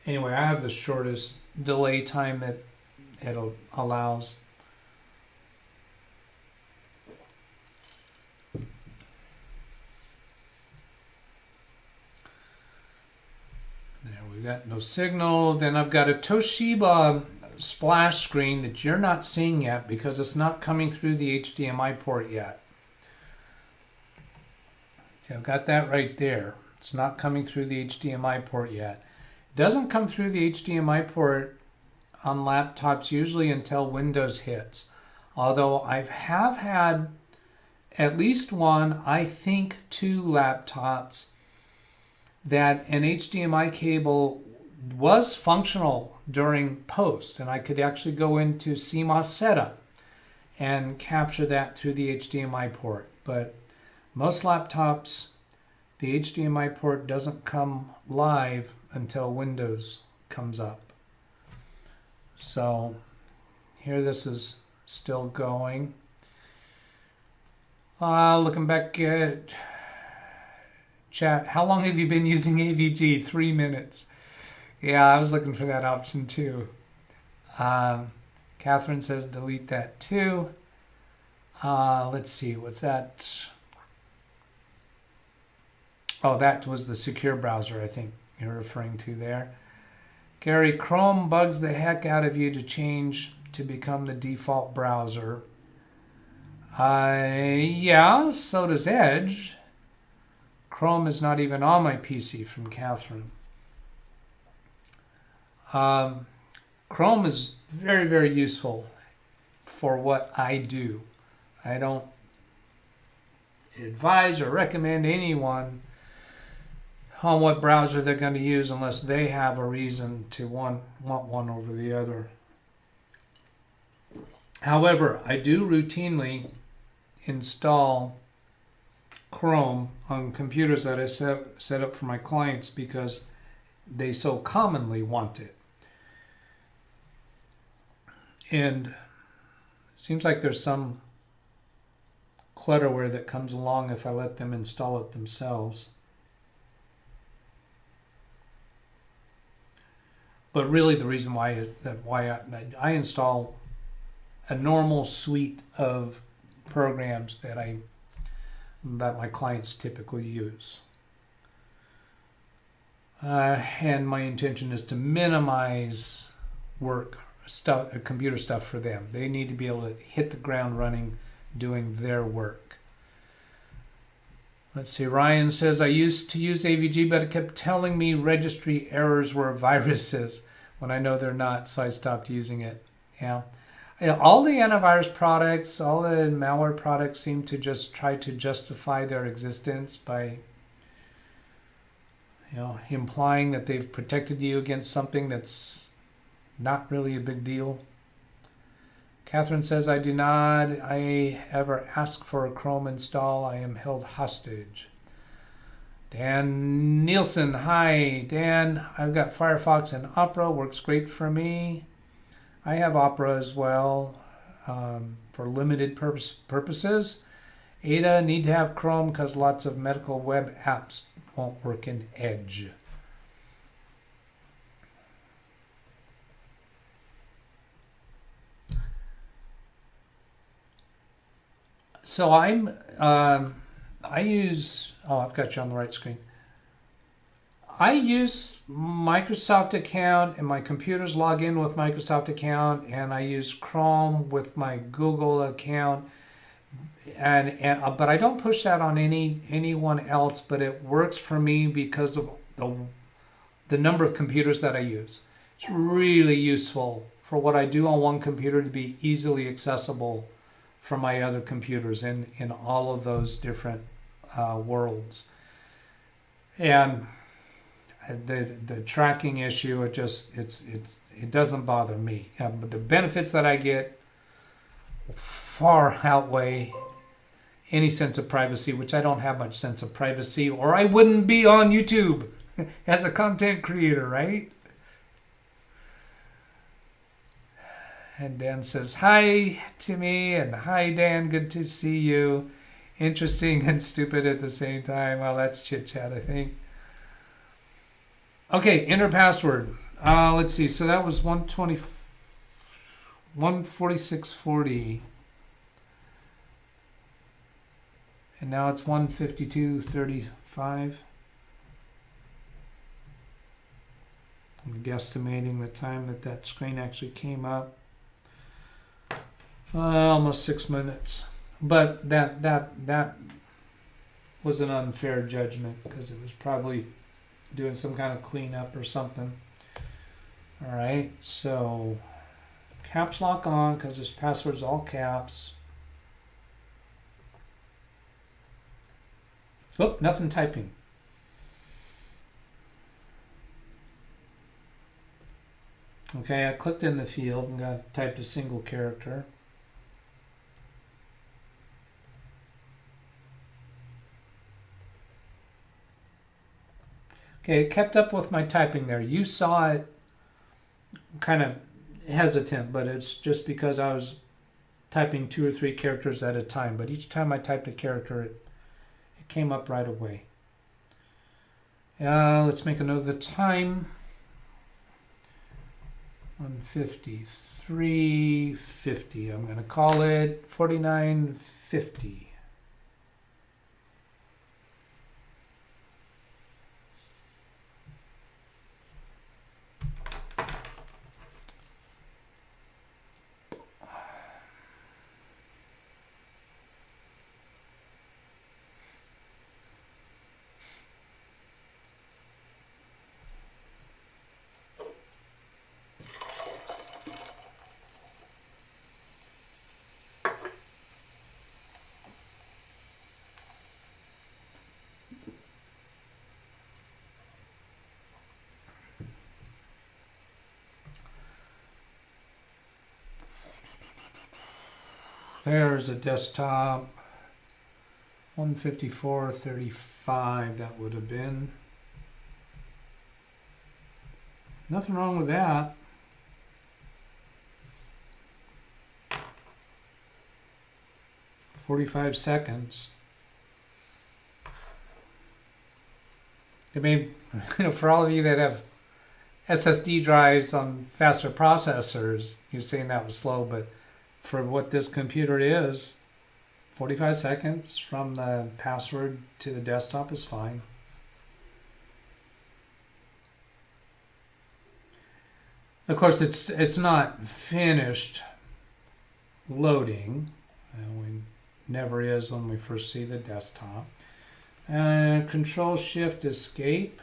A: Anyway, I have the shortest delay time that it allows. There, we got no signal. Then I've got a Toshiba splash screen that you're not seeing yet because it's not coming through the HDMI port yet. See, I've got that right there. It's not coming through the HDMI port yet. Doesn't come through the HDMI port on laptops usually until Windows hits. Although I have had at least one, I think 2 laptops that an HDMI cable was functional during post, and I could actually go into CMOS setup and capture that through the HDMI port. But most laptops, the HDMI port doesn't come live until Windows comes up. So here this is still going. Looking back at chat, how long have you been using AVG? 3 minutes. Yeah, I was looking for that option too. Catherine says delete that too. Let's see, what's that? Oh, that was the secure browser, I think you're referring to there. Gary, Chrome bugs the heck out of you to change to become the default browser. Yeah, so does Edge. Chrome is not even on my PC, from Catherine. Chrome is very, very useful for what I do. advise or recommend anyone on what browser they're going to use unless they have a reason to want one over the other. However, I do routinely install Chrome on computers that I set up for my clients because they so commonly want it. And it seems like there's some clutterware that comes along if I let them install it themselves. But really the reason why I install a normal suite of programs that my clients typically use. And my intention is to minimize computer stuff for them. They need to be able to hit the ground running doing their work. Let's see, Ryan says, I used to use AVG, but it kept telling me registry errors were viruses when I know they're not, so I stopped using it. Yeah. All the antivirus products, all the malware products seem to just try to justify their existence by implying that they've protected you against something that's not really a big deal. Catherine says, I ever ask for a Chrome install. I am held hostage. Dan Nielsen, hi. Dan, I've got Firefox and Opera, works great for me. I have Opera as well for limited purposes. Ada, need to have Chrome because lots of medical web apps won't work in Edge. So I use, I've got you on the right screen. I use Microsoft account and my computers log in with Microsoft account, and I use Chrome with my Google account, but I don't push that on anyone else, but it works for me because of the number of computers that I use. It's really useful for what I do on one computer to be easily accessible from my other computers in all of those different worlds. And the tracking issue, it doesn't bother me. But the benefits that I get far outweigh any sense of privacy, which I don't have much sense of privacy, or I wouldn't be on YouTube as a content creator, right? And Dan says, hi, Timmy, and hi, Dan, good to see you. Interesting and stupid at the same time. Well, that's chit-chat, I think. Okay, enter password. Let's see, so that was 146.40. And now it's 152.35. I'm guesstimating the time that screen actually came up. Almost 6 minutes. But that was an unfair judgment because it was probably doing some kind of cleanup or something. All right, so caps lock on because this password's all caps. Oh, nothing typing. Okay, I clicked in the field and typed a single character. Okay, it kept up with my typing there. You saw it kind of hesitant, but it's just because I was typing 2 or 3 characters at a time. But each time I typed a character, it came up right away. Let's make a note of the time. 153.50. I'm going to call it 49.50. There's a desktop. 154.35, that would have been. Nothing wrong with that. $45. It may, for all of you that have SSD drives on faster processors, you're saying that was slow, but for what this computer is, 45 seconds from the password to the desktop is fine. Of course, it's not finished loading. We never is when we first see the desktop. Control-Shift-Escape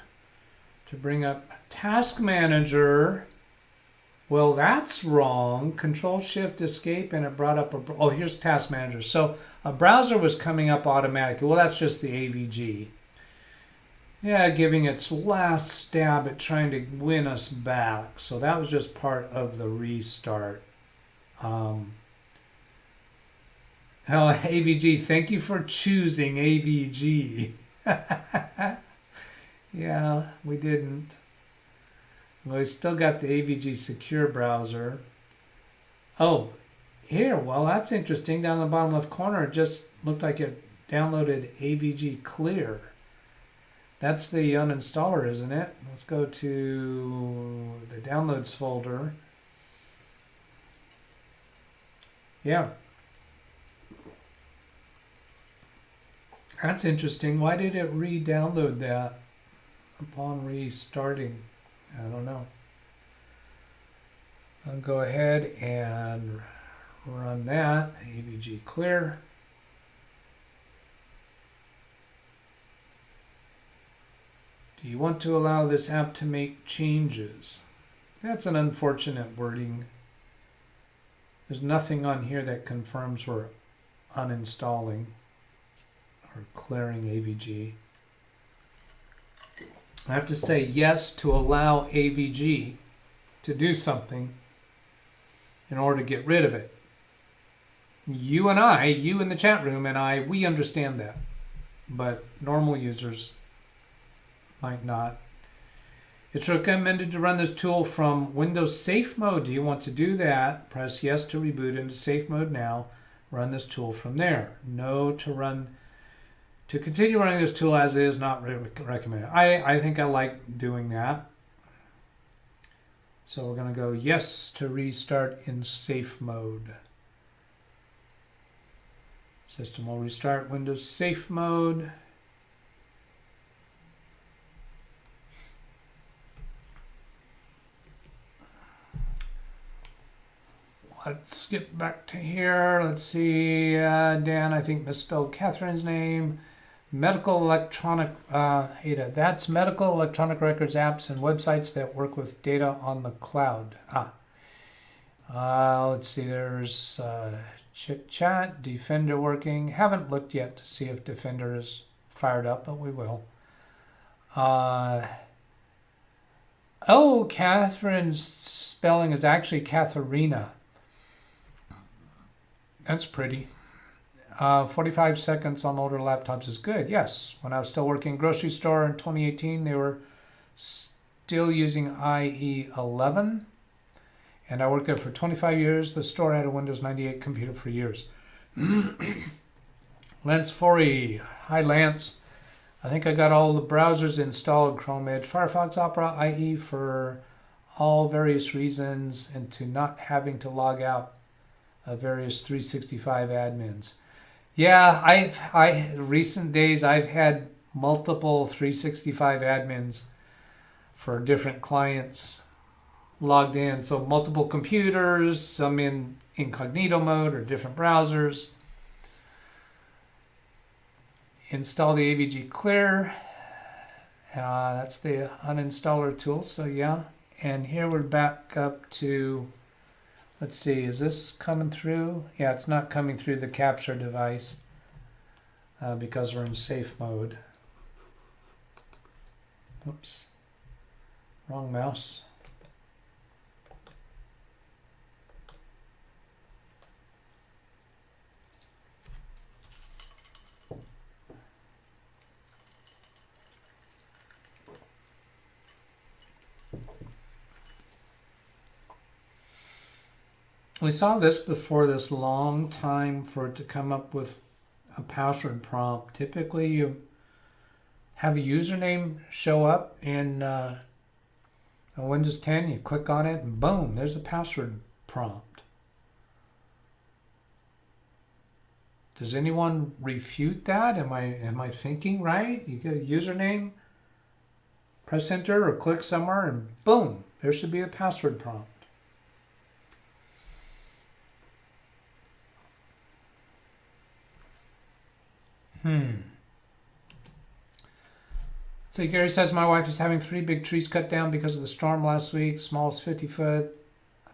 A: to bring up Task Manager. Well, that's wrong. Control-Shift-Escape, and it brought up oh, here's Task Manager. So a browser was coming up automatically. Well, that's just the AVG. Yeah, giving its last stab at trying to win us back. So that was just part of the restart. Hell, AVG, thank you for choosing AVG. Yeah, we didn't. Well, we still got the AVG secure browser. Oh, here, well, that's interesting. Down in the bottom left corner, it just looked like it downloaded AVG Clear. That's the uninstaller, isn't it? Let's go to the downloads folder. Yeah. That's interesting. Why did it re-download that upon restarting? I don't know. I'll go ahead and run that. AVG Clear. Do you want to allow this app to make changes? That's an unfortunate wording. There's nothing on here that confirms we're uninstalling or clearing AVG. I have to say yes to allow AVG to do something in order to get rid of it. You and I, you in the chat room and I, we understand that. But normal users might not. It's recommended to run this tool from Windows Safe Mode. Do you want to do that? Press yes to reboot into Safe Mode now. Run this tool from there. No to run. To continue running this tool as is, not recommended. I think I like doing that. So we're going to go yes to restart in Safe Mode. System will restart Windows Safe Mode. Let's skip back to here. Let's see. Dan, I think misspelled Catherine's name. Medical electronic, Ada. That's medical electronic records apps and websites that work with data on the cloud. Let's see. There's Chit Chat, Defender working. Haven't looked yet to see if Defender is fired up, but we will. Oh, Catherine's spelling is actually Katharina. That's pretty. 45 seconds on older laptops is good. Yes. When I was still working grocery store in 2018, they were still using IE11. And I worked there for 25 years. The store had a Windows 98 computer for years. Lance Forey. Hi, Lance. I think I got all the browsers installed. Chrome, Edge, Firefox, Opera, IE for all various reasons and to not having to log out of various 365 admins. Yeah, recent days I've had multiple 365 admins for different clients logged in. So multiple computers, some in incognito mode or different browsers. Install the AVG Clear. That's the uninstaller tool. So yeah, and here we're back up to, let's see, is this coming through? Yeah, it's not coming through the capture device because we're in safe mode. Oops, wrong mouse. We saw this before, this long time for it to come up with a password prompt. Typically you have a username show up in Windows 10, you click on it and boom, there's a password prompt. Does anyone refute that? Am I thinking right? You get a username, press enter or click somewhere and boom, there should be a password prompt. So Gary says, my wife is having 3 big trees cut down because of the storm last week. Smallest 50 foot,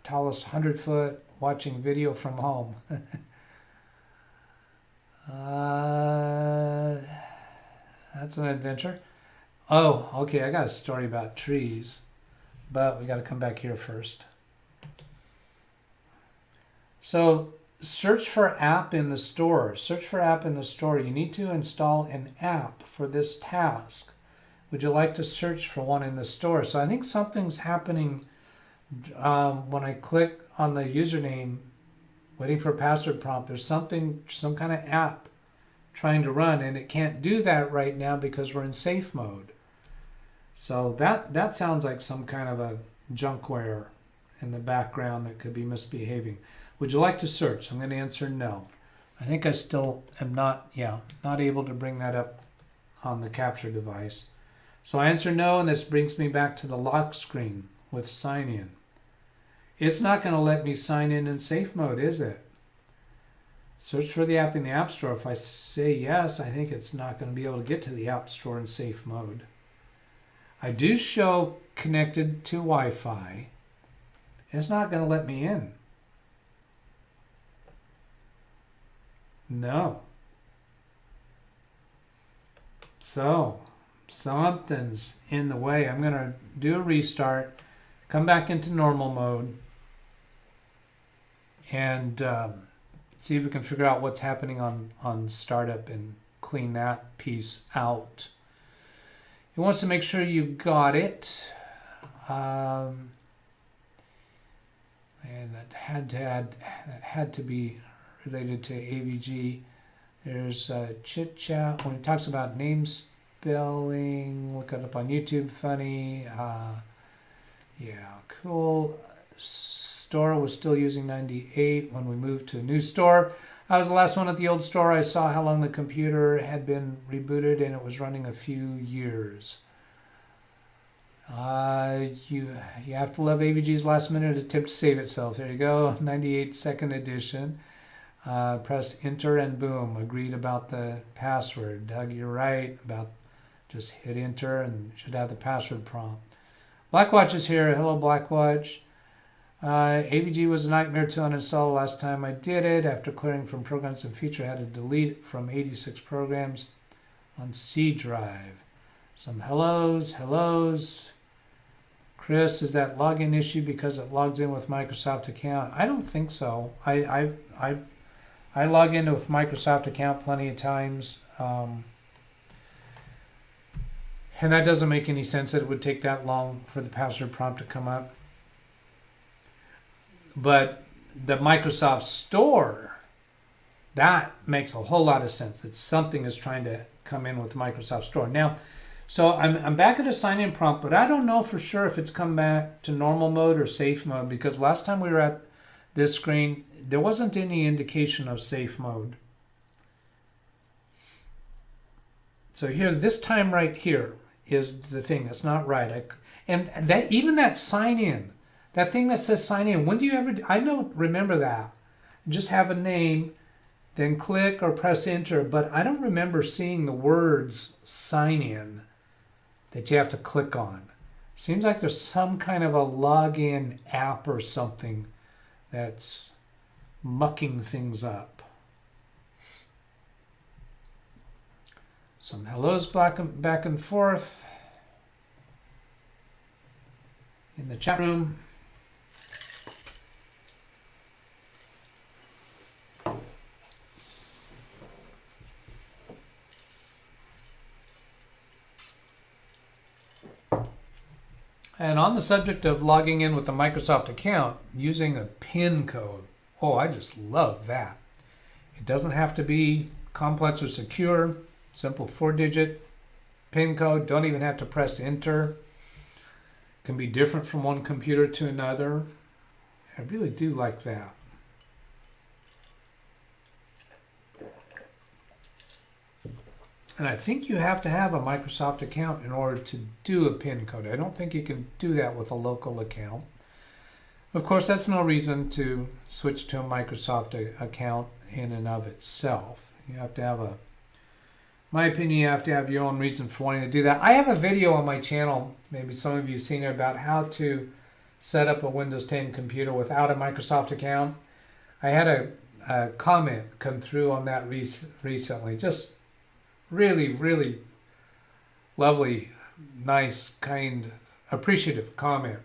A: tallest 100 foot, watching video from home. That's an adventure. Oh, okay, I got a story about trees, but we got to come back here first. So search for app in the store. Search for app in the store. You need to install an app for this task. Would you like to search for one in the store? So I think something's happening when I click on the username, waiting for a password prompt. There's something, some kind of app trying to run, and it can't do that right now because we're in safe mode. So that sounds like some kind of a junkware in the background that could be misbehaving. Would you like to search? I'm going to answer no. I think I still am not able to bring that up on the capture device. So I answer no, and this brings me back to the lock screen with sign in. It's not going to let me sign in safe mode, is it? Search for the app in the App Store. If I say yes, I think it's not going to be able to get to the App Store in safe mode. I do show connected to Wi-Fi. It's not going to let me in. No. So something's in the way. I'm going to do a restart, come back into normal mode, and see if we can figure out what's happening on startup and clean that piece out. It wants to make sure you got it. And that had to be related to AVG. There's chit chat when it talks about name spelling. Look it up on YouTube. Funny. Yeah, cool. Store was still using 98 when we moved to a new store. I was the last one at the old store. I saw how long the computer had been rebooted and it was running a few years. You have to love AVG's last minute attempt to save itself. There you go, 98 second edition. Press enter and boom, agreed about the password. Doug, you're right about just hit enter and should have the password prompt. Blackwatch is here. Hello, Blackwatch. AVG was a nightmare to uninstall the last time I did it. After clearing from programs and feature, I had to delete from 86 programs on C drive. Some hellos. Chris, is that login issue because it logs in with Microsoft account? I don't think so. I log into with Microsoft account plenty of times, and that doesn't make any sense that it would take that long for the password prompt to come up. But the Microsoft Store, that makes a whole lot of sense, that something is trying to come in with the Microsoft Store. Now, so I'm back at a sign-in prompt, but I don't know for sure if it's come back to normal mode or safe mode, because last time we were at this screen, there wasn't any indication of safe mode. So here, this time right here is the thing that's not right. And that even that sign-in, that thing that says sign in, when do you ever, I don't remember that. Just have a name, then click or press enter, but I don't remember seeing the words sign in that you have to click on. Seems like there's some kind of a login app or something that's mucking things up. Some hellos back and forth in the chat room. And on the subject of logging in with a Microsoft account, using a PIN code. Oh, I just love that. It doesn't have to be complex or secure. Simple 4-digit PIN code. Don't even have to press enter. Can be different from one computer to another. I really do like that. And I think you have to have a Microsoft account in order to do a PIN code. I don't think you can do that with a local account. Of course, that's no reason to switch to a Microsoft account in and of itself. You have to have my opinion, you have to have your own reason for wanting to do that. I have a video on my channel, maybe some of you have seen it, about how to set up a Windows 10 computer without a Microsoft account. I had a comment come through on that recently. Just really, really lovely, nice, kind, appreciative comment.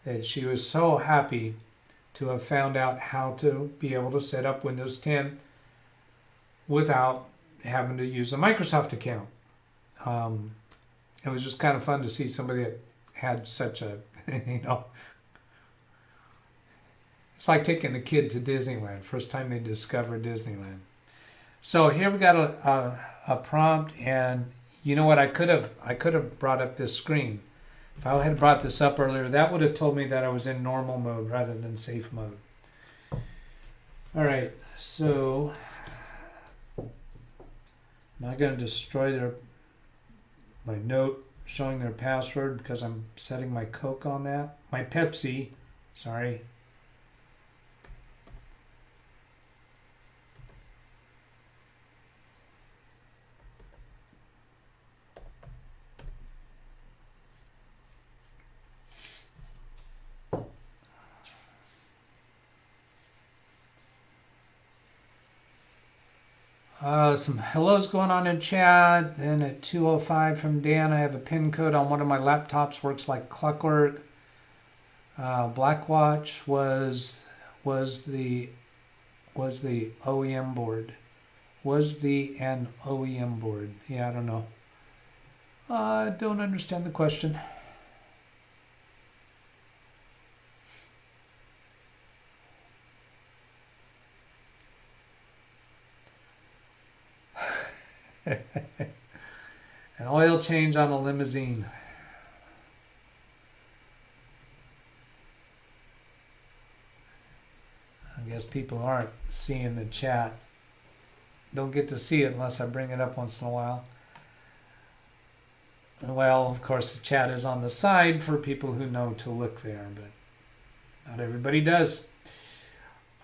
A: That she was so happy to have found out how to be able to set up Windows 10 without having to use a Microsoft account. It was just kind of fun to see somebody that had such a, it's like taking a kid to Disneyland, first time they discovered Disneyland. So here we got a prompt, and you know what, I could have brought up this screen. If I had brought this up earlier, that would have told me that I was in normal mode rather than safe mode. All right, so I'm not going to destroy my note showing their password because I'm setting my Coke on that. My Pepsi, sorry. Some hellos going on in chat. Then at 2:05 from Dan, I have a pin code on one of my laptops. Works like clockwork. Blackwatch was the OEM board. Was an OEM board? Yeah, I don't know. I don't understand the question. An oil change on a limousine. I guess people aren't seeing the chat. Don't get to see it unless I bring it up once in a while. Well, of course, the chat is on the side for people who know to look there, but not everybody does.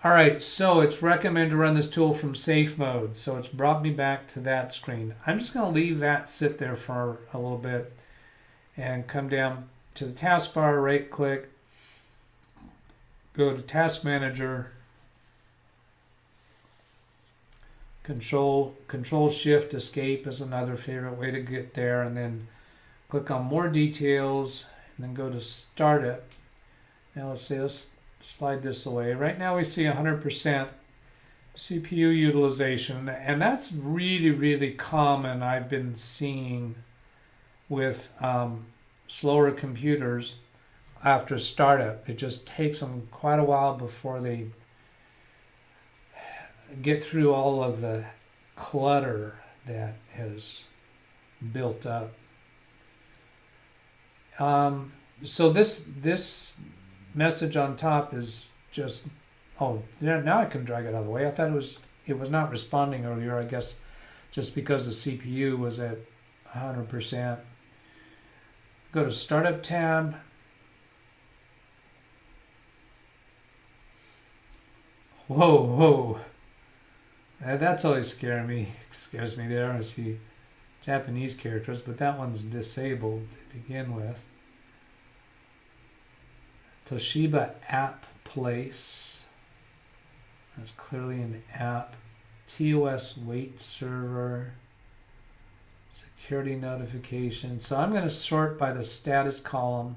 A: All right, so it's recommended to run this tool from safe mode. So it's brought me back to that screen. I'm just going to leave that sit there for a little bit and come down to the taskbar, right click, go to Task Manager, Control Shift Escape is another favorite way to get there, and then click on More Details, and then go to Startup. Now let's slide this away. Right now we see 100% CPU utilization, and that's really, really common. I've been seeing with slower computers after startup. It just takes them quite a while before they get through all of the clutter that has built up. So this message on top is just, oh, yeah, now I can drag it out of the way. I thought it was not responding earlier, I guess just because the CPU was at 100%. Go to Startup tab. Whoa. That's always scares me there. I see Japanese characters, but that one's disabled to begin with. Toshiba app place. That's clearly an app. TOS wait server. Security notification. So I'm going to sort by the status column.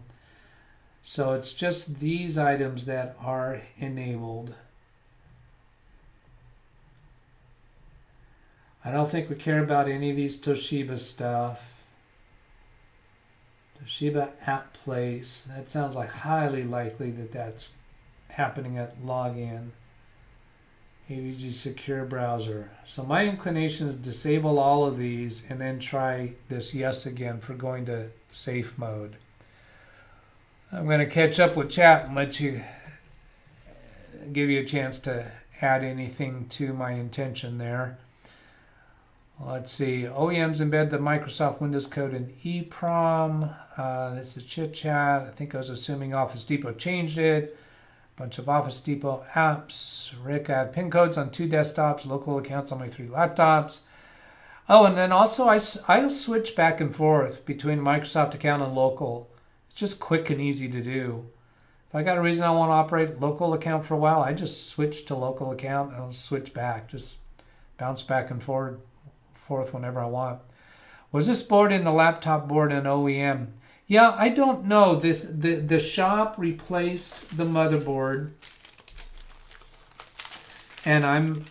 A: So it's just these items that are enabled. I don't think we care about any of these Toshiba stuff. Toshiba app place. That sounds like highly likely that that's happening at login. AVG secure browser. So my inclination is disable all of these and then try this yes again for going to safe mode. I'm going to catch up with chat and let you give you a chance to add anything to my intention there. Let's see. OEMs embed the Microsoft Windows code in EEPROM. This is chit chat. I think I was assuming Office Depot changed it. Bunch of Office Depot apps. Rick, I have pin codes on 2 desktops, local accounts on my 3 laptops. Oh, and then also I'll switch back and forth between Microsoft account and local. It's just quick and easy to do. If I got a reason I want to operate local account for a while, I just switch to local account and I'll switch back. Just bounce back and forth whenever I want. Was this board in the laptop board in OEM? Yeah, I don't know. The shop replaced the motherboard, and I'm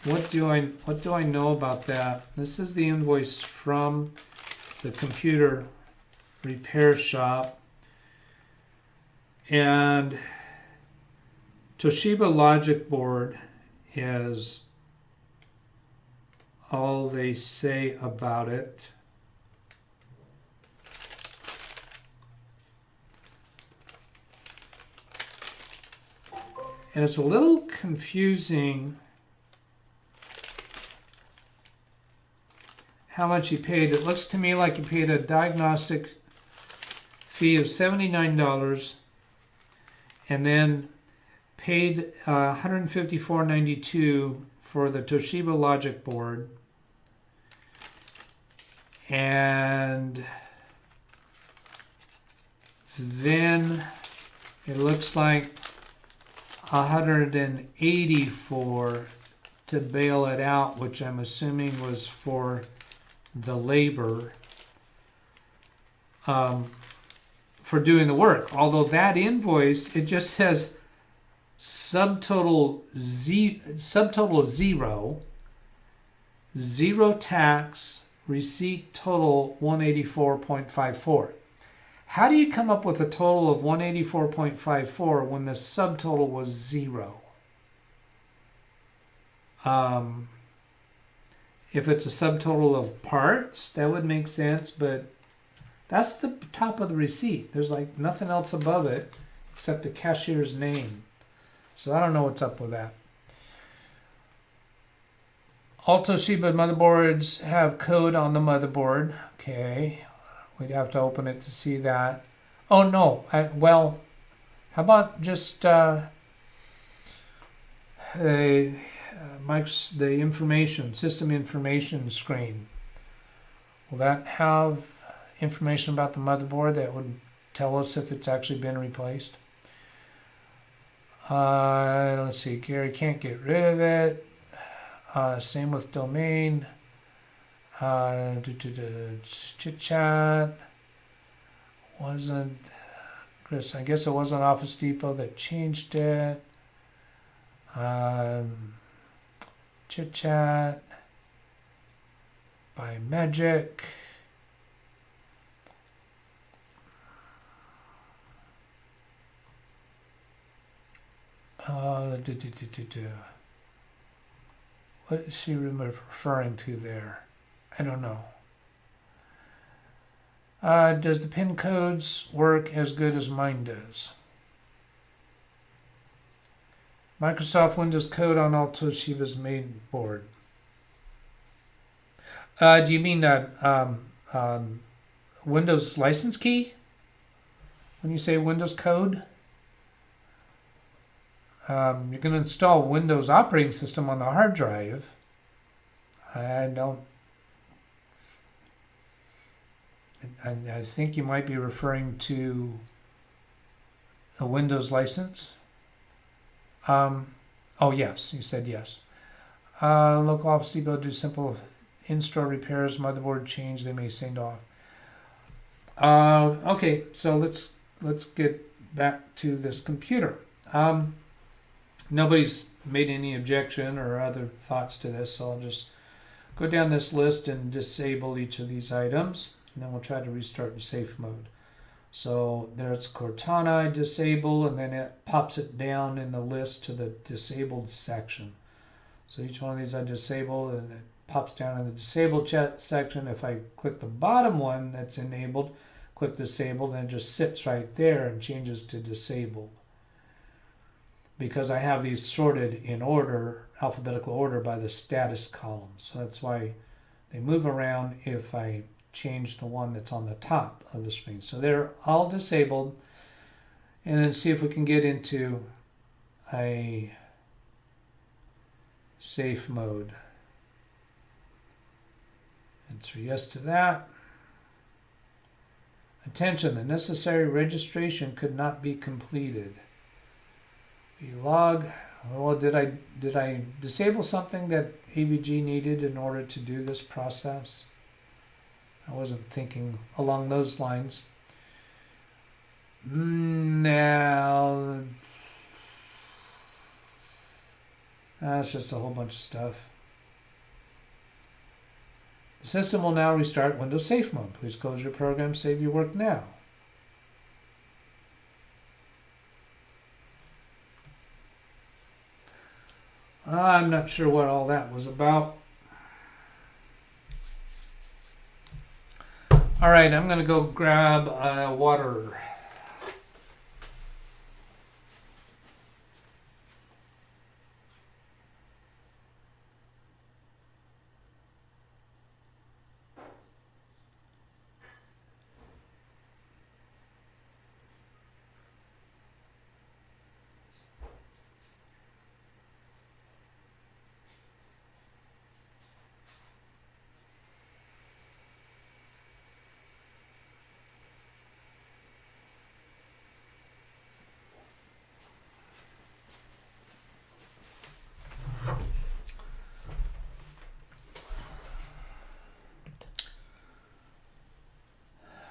A: what do I know about that? This is the invoice from the computer repair shop, and Toshiba logic board is all they say about it. And it's a little confusing how much he paid. It looks to me like he paid a diagnostic fee of $79 and then paid $154.92 for the Toshiba logic board. And then it looks like $184 to bail it out, which I'm assuming was for the labor for doing the work. Although that invoice, it just says subtotal zero tax, receipt total 184.54. How do you come up with a total of 184.54 when the subtotal was 0? If it's a subtotal of parts, that would make sense, but that's the top of the receipt. There's like nothing else above it except the cashier's name. So I don't know what's up with that. All Toshiba motherboards have code on the motherboard. Okay. We'd have to open it to see that. Oh, no. Well, how about just the information, system information screen? Will that have information about the motherboard that would tell us if it's actually been replaced? Let's see. Gary can't get rid of it. Same with domain. Chit chat wasn't Chris. I guess it wasn't Office Depot that changed it. Chit chat by Magic. What is she referring to there? I don't know. Does the pin codes work as good as mine does? Microsoft Windows code on all Toshiba's main board. Do you mean Windows license key? When you say Windows code? You're going to install Windows operating system on the hard drive. I think you might be referring to a Windows license. Oh, yes, you said yes. Local Office Depot do simple in-store repairs, motherboard change, they may send off. Okay, so let's get back to this computer. Nobody's made any objection or other thoughts to this, so I'll just go down this list and disable each of these items. And then we'll try to restart in safe mode. So there's Cortana, disable, and then it pops it down in the list to the disabled section. So each one of these I disable, and it pops down in the disabled chat section. If I click the bottom one that's enabled, click disabled, and it just sits right there and changes to disabled. Because I have these sorted in order, alphabetical order, by the status column. So that's why they move around if I change the one that's on the top of the screen. So they're all disabled. And then see if we can get into a safe mode. Answer yes to that. Attention, the necessary registration could not be completed. Log. Well, did I disable something that AVG needed in order to do this process? I wasn't thinking along those lines. Now, that's just a whole bunch of stuff. The system will now restart Windows Safe Mode. Please close your program, save your work now. I'm not sure what all that was about. All right, I'm going to go grab water.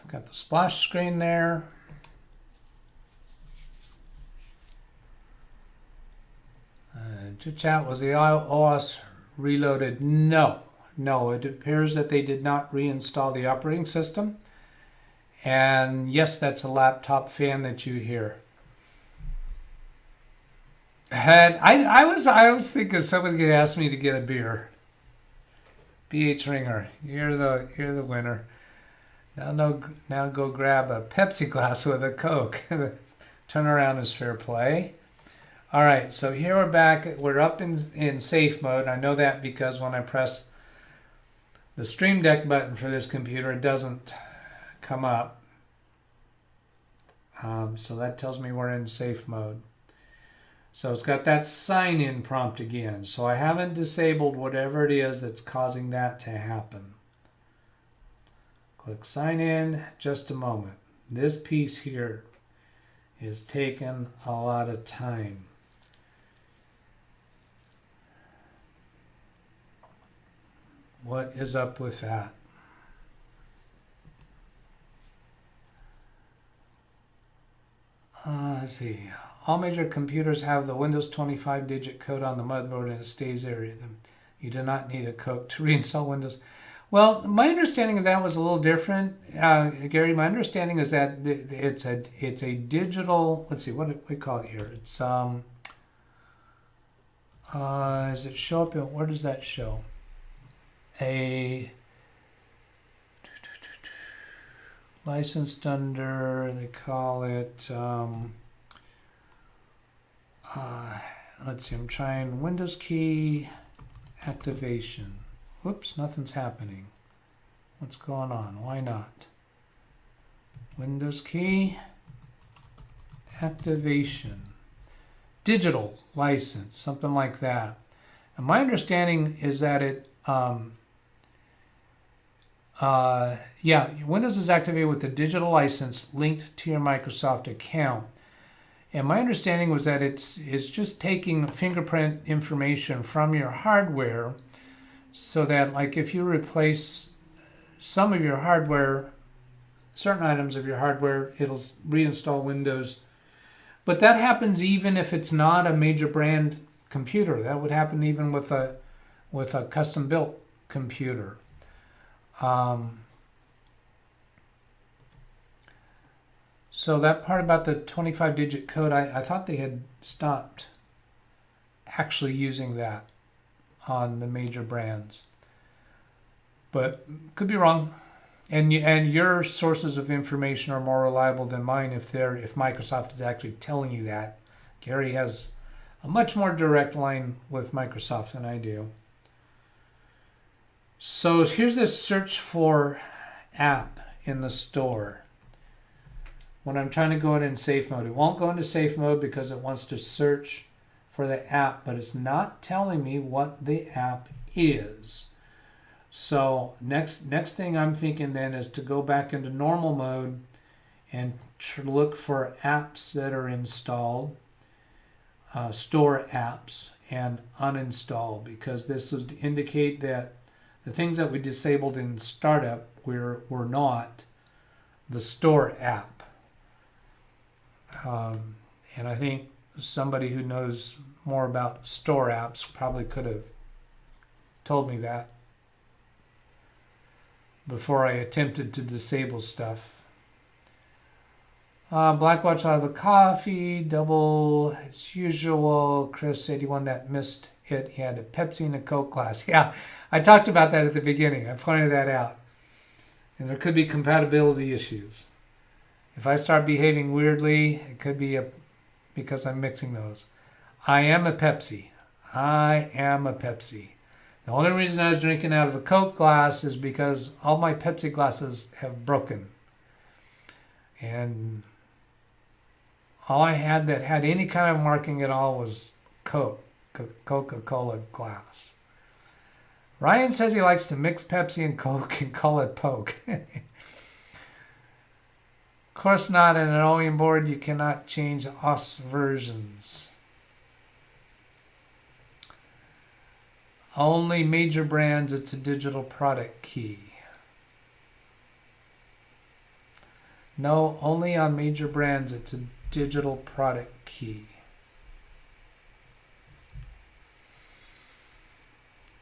A: Got the splash screen there. To chat, was the OS reloaded? No. No, it appears that they did not reinstall the operating system. And yes, that's a laptop fan that you hear. And I was thinking someone could ask me to get a beer. BH Ringer, you're the winner. Now go grab a Pepsi glass with a Coke. Turn around is fair play. All right, so here we're back. We're up in safe mode. I know that because when I press the Stream Deck button for this computer, it doesn't come up. So that tells me we're in safe mode. So it's got that sign-in prompt again. So I haven't disabled whatever it is that's causing that to happen. Click sign in, just a moment. This piece here is taking a lot of time. What is up with that? Let's see. All major computers have the Windows 25 digit code on the motherboard and it stays there. You do not need a code to reinstall Windows. Well, my understanding of that was a little different, Gary. My understanding is that it's a digital. Let's see, what do we call it here? It's does it show up? Where does that show? A licensed under. They call it. Let's see. I'm trying Windows key activation. Whoops, nothing's happening. What's going on? Why not? Windows key activation. Digital license, something like that. And my understanding is that it, Windows is activated with a digital license linked to your Microsoft account. And my understanding was that it's just taking fingerprint information from your hardware, so that, like, if you replace some of your hardware, certain items of your hardware, it'll reinstall Windows. But that happens even if it's not a major brand computer. That would happen even with a custom-built computer. So that part about the 25-digit code, I thought they had stopped actually using that. on the major brands, but could be wrong. And your sources of information are more reliable than mine if Microsoft is actually telling you that. Gary has a much more direct line with Microsoft than I do. So here's this search for app in the store. When I'm trying to go in safe mode, it won't go into safe mode because it wants to search for the app, but it's not telling me what the app is. So next thing I'm thinking then is to go back into normal mode and look for apps that are installed, store apps, and uninstall, because this would indicate that the things that we disabled in startup were not the store app. And I think somebody who knows more about store apps probably could have told me that before I attempted to disable stuff. Blackwatch out of the coffee, double as usual. Chris 81 that missed it. He had a Pepsi and a Coke glass. Yeah, I talked about that at the beginning. I pointed that out. And there could be compatibility issues. If I start behaving weirdly, it could be because I'm mixing those. I am a Pepsi. I am a Pepsi. The only reason I was drinking out of a Coke glass is because all my Pepsi glasses have broken. And all I had that had any kind of marking at all was Coca-Cola glass. Ryan says he likes to mix Pepsi and Coke and call it Poke. Of course not. In an OEM board, you cannot change OS versions. Only major brands, it's a digital product key. No, only on major brands, it's a digital product key.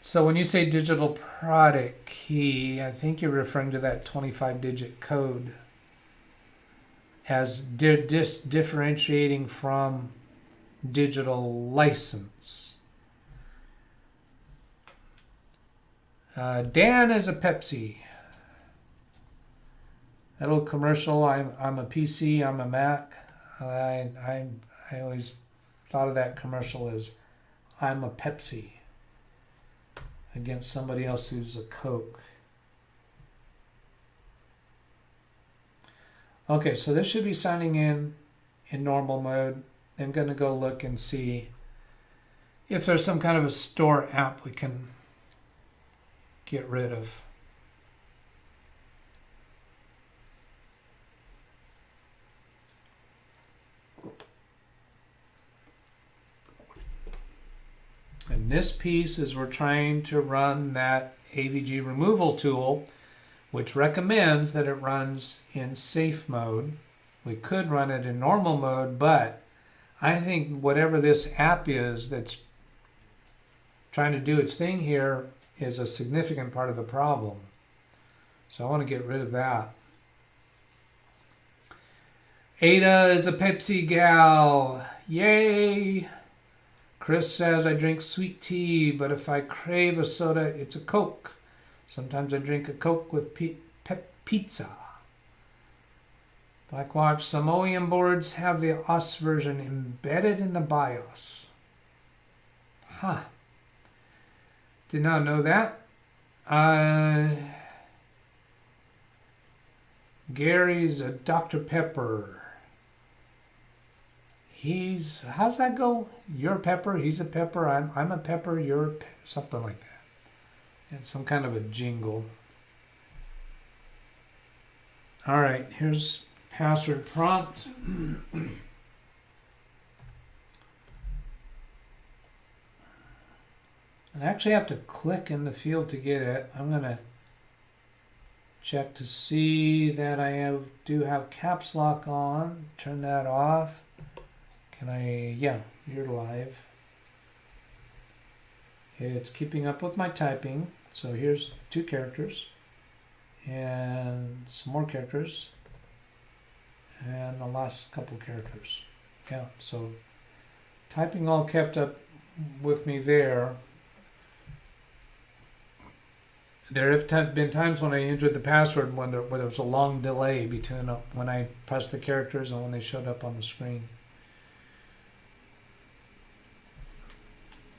A: So when you say digital product key, I think you're referring to that 25-digit code as differentiating from digital license. Dan is a Pepsi. That little commercial, I'm a PC, I'm a Mac. I always thought of that commercial as I'm a Pepsi against somebody else who's a Coke. Okay, so this should be signing in normal mode. I'm going to go look and see if there's some kind of a store app we can get rid of. And this piece is we're trying to run that AVG removal tool, which recommends that it runs in safe mode. We could run it in normal mode, but I think whatever this app is that's trying to do its thing here is a significant part of the problem. So I want to get rid of that. Ada is a Pepsi gal. Yay! Chris says, I drink sweet tea, but if I crave a soda, it's a Coke. Sometimes I drink a Coke with pizza. Blackwatch, some OEM boards have the OS version embedded in the BIOS. Huh. Did not know that. Gary's a Dr. Pepper. How's that go? You're a pepper, he's a pepper, I'm a pepper, you're something like that. And some kind of a jingle. All right, here's password prompt. I actually have to click in the field to get it. I'm going to check to see that I do have caps lock on. Turn that off. Can I? Yeah, you're live. It's keeping up with my typing. So here's 2 characters and some more characters and the last couple characters. Yeah, so typing all kept up with me there. There have been times when I entered the password when there was a long delay between when I pressed the characters and when they showed up on the screen.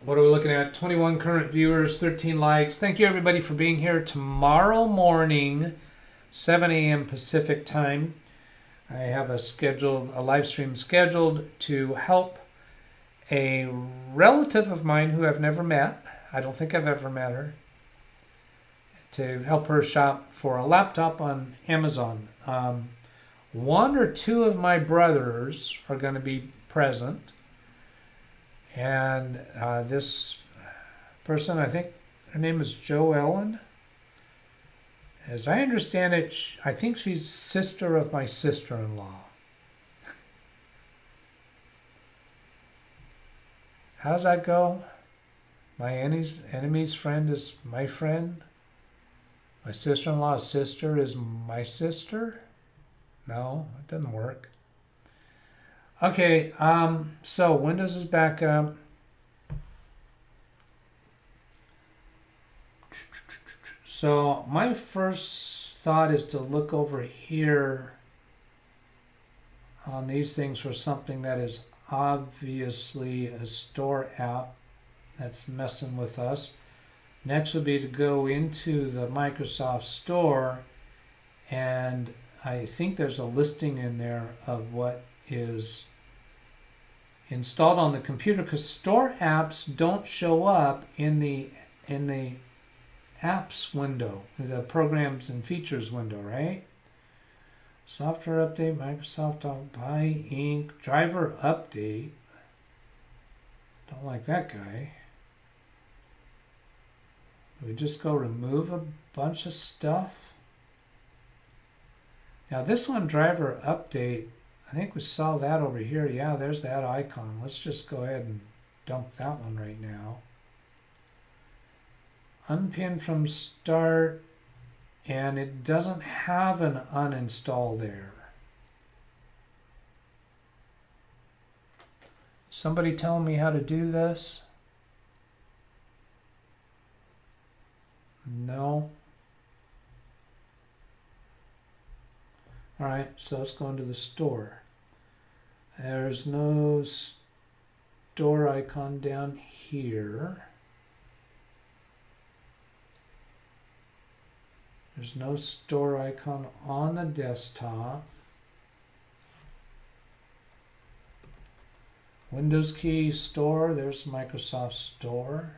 A: What are we looking at? 21 current viewers, 13 likes. Thank you everybody for being here. Tomorrow morning, 7 a.m. Pacific time, I have a live stream scheduled to help a relative of mine who I've never met. I don't think I've ever met her. To help her shop for a laptop on Amazon. One or two of my brothers are going to be present. And this person, I think her name is Jo Ellen. As I understand it, I think she's sister of my sister-in-law. How does that go? My enemy's friend is my friend. My sister-in-law's sister is my sister? No, it doesn't work. Okay, so Windows is back up. So my first thought is to look over here on these things for something that is obviously a store app that's messing with us. Next would be to go into the Microsoft Store, and I think there's a listing in there of what is installed on the computer, because store apps don't show up in the apps window, the programs and features window, right? Software update, Microsoft buy Inc. driver update. Don't like that guy. We just go remove a bunch of stuff. Now this one, driver update, I think we saw that over here. Yeah, there's that icon. Let's just go ahead and dump that one right now. Unpin from start, and it doesn't have an uninstall there. Somebody telling me how to do this? No. All right, so let's go into the store. There's no store icon down here. There's no store icon on the desktop. Windows key, store, there's Microsoft Store.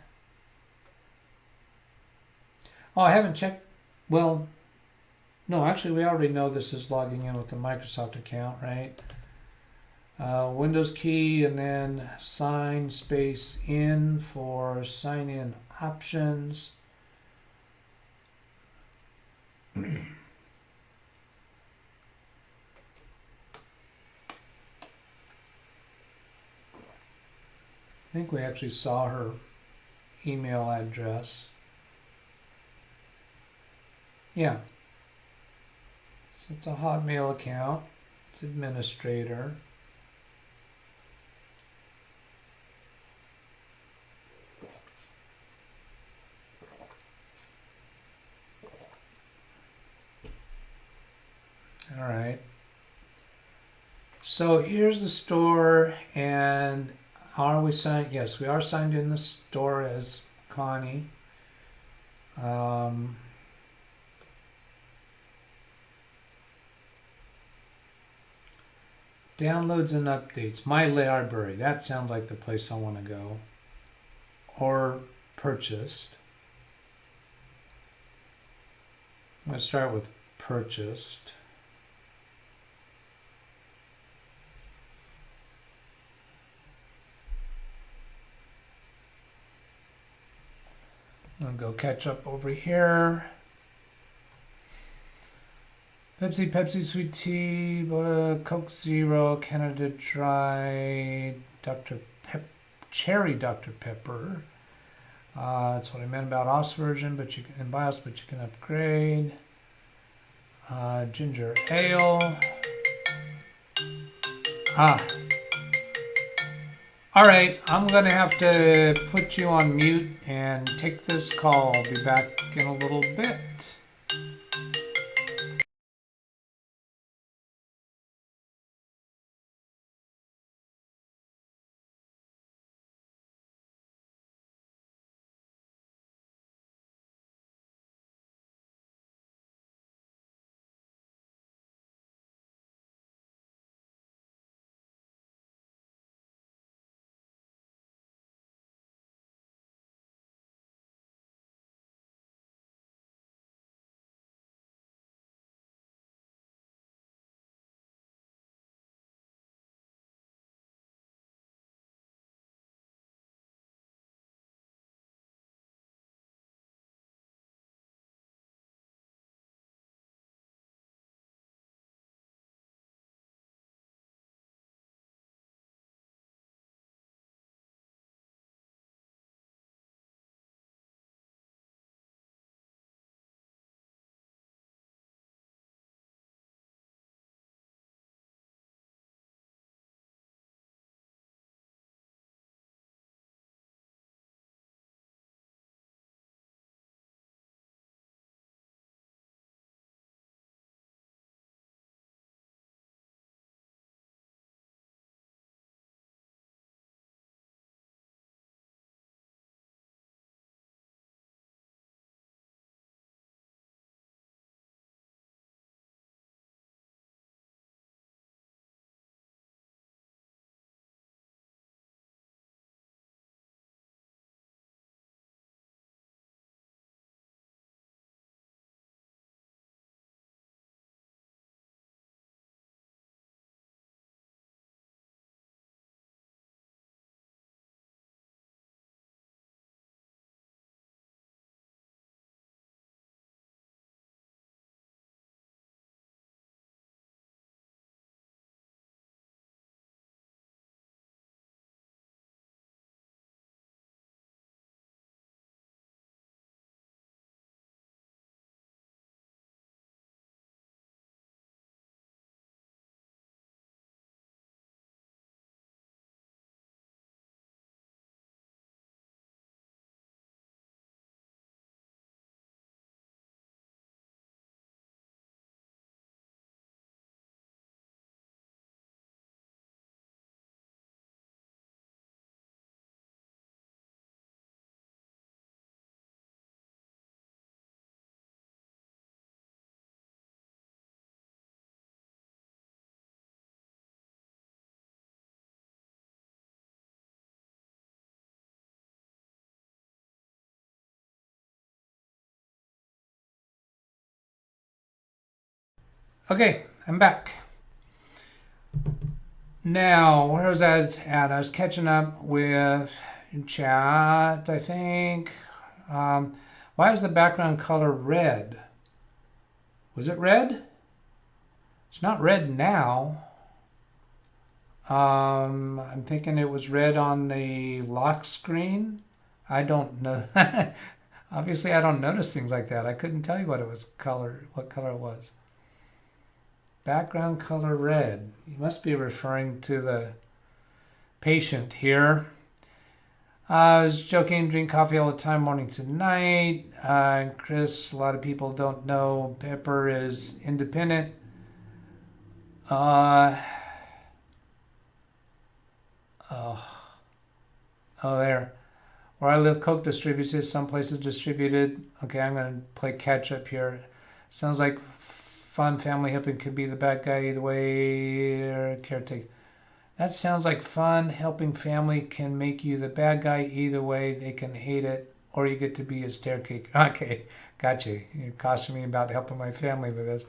A: Oh, I haven't checked. Well, no, actually, we already know this is logging in with the Microsoft account, right? Windows key and then sign space in for sign in options. I think we actually saw her email address. Yeah. So it's a Hotmail account. It's administrator. All right. So here's the store, and are we signed? Yes, we are signed in the store as Connie. Downloads and updates. My library. That sounds like the place I want to go. Or purchased. I'm going to start with purchased. I'm going to go catch up over here. Pepsi Sweet Tea, Coke Zero, Canada Dry, Cherry Dr. Pepper. That's what I meant about OS version, but you can BIOS, but you can upgrade. Ginger Ale. All right, I'm going to have to put you on mute and take this call. I'll be back in a little bit. Okay, I'm back. Now, where was I at? I was catching up with chat, I think. Why is the background color red? Was it red? It's not red now. I'm thinking it was red on the lock screen. I don't know. Obviously, I don't notice things like that. I couldn't tell you what color it was. Background color red. You must be referring to the patient here. I was joking, drink coffee all the time, morning to night. Chris, a lot of people don't know Pepper is independent. There. Where I live, Coke distributes it. Some places distributed. Okay, I'm going to play catch up here. Sounds like fun. Family helping could be the bad guy either way. Or caretaker. That sounds like fun. Helping family can make you the bad guy either way. They can hate it, or you get to be his caretaker. Okay, got you. You're cautioning me about helping my family with this.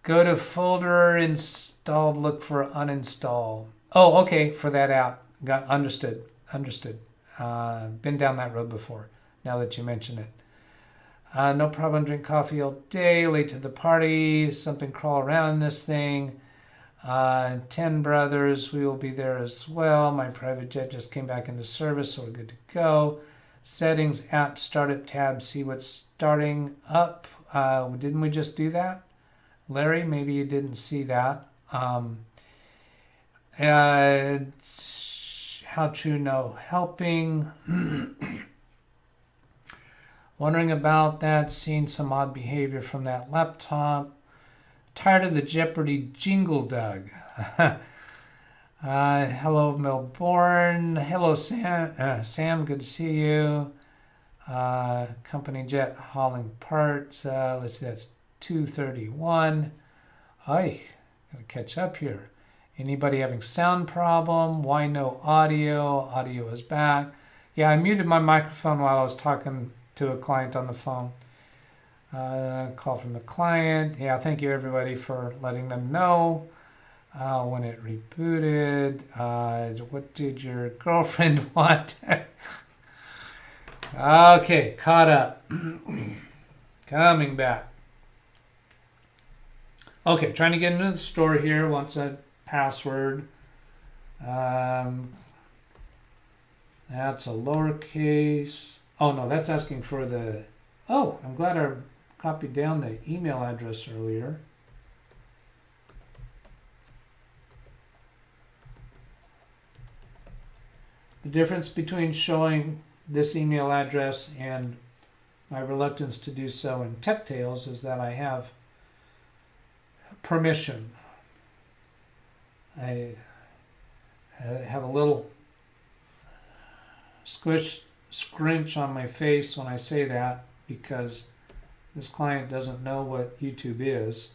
A: Go to folder installed. Look for uninstall. Oh, okay, for that app. Got understood. Been down that road before. Now that you mention it. No problem. Drink coffee all day. Late to the party. Something crawl around in this thing. 10 brothers. We will be there as well. My private jet just came back into service, so we're good to go. Settings, app, startup tab. See what's starting up. Didn't we just do that? Larry, maybe you didn't see that. how true, no helping. Wondering about that, seeing some odd behavior from that laptop. Tired of the Jeopardy jingle, Doug. Hello, Melbourne. Hello, Sam. Sam, good to see you. Company jet hauling parts. Let's see, that's 231. Gotta catch up here. Anybody having sound problem? Why no audio? Audio is back. Yeah, I muted my microphone while I was talking to a client on the phone. Call from the client. Yeah, thank you everybody for letting them know when it rebooted. What did your girlfriend want? Okay, caught up. Coming back. Okay, trying to get into the store here. Wants a password. That's a lowercase. Oh no, that's asking for the... Oh, I'm glad I copied down the email address earlier. The difference between showing this email address and my reluctance to do so in Tech Tales is that I have permission. I have a little scrunch on my face when I say that because this client doesn't know what YouTube is.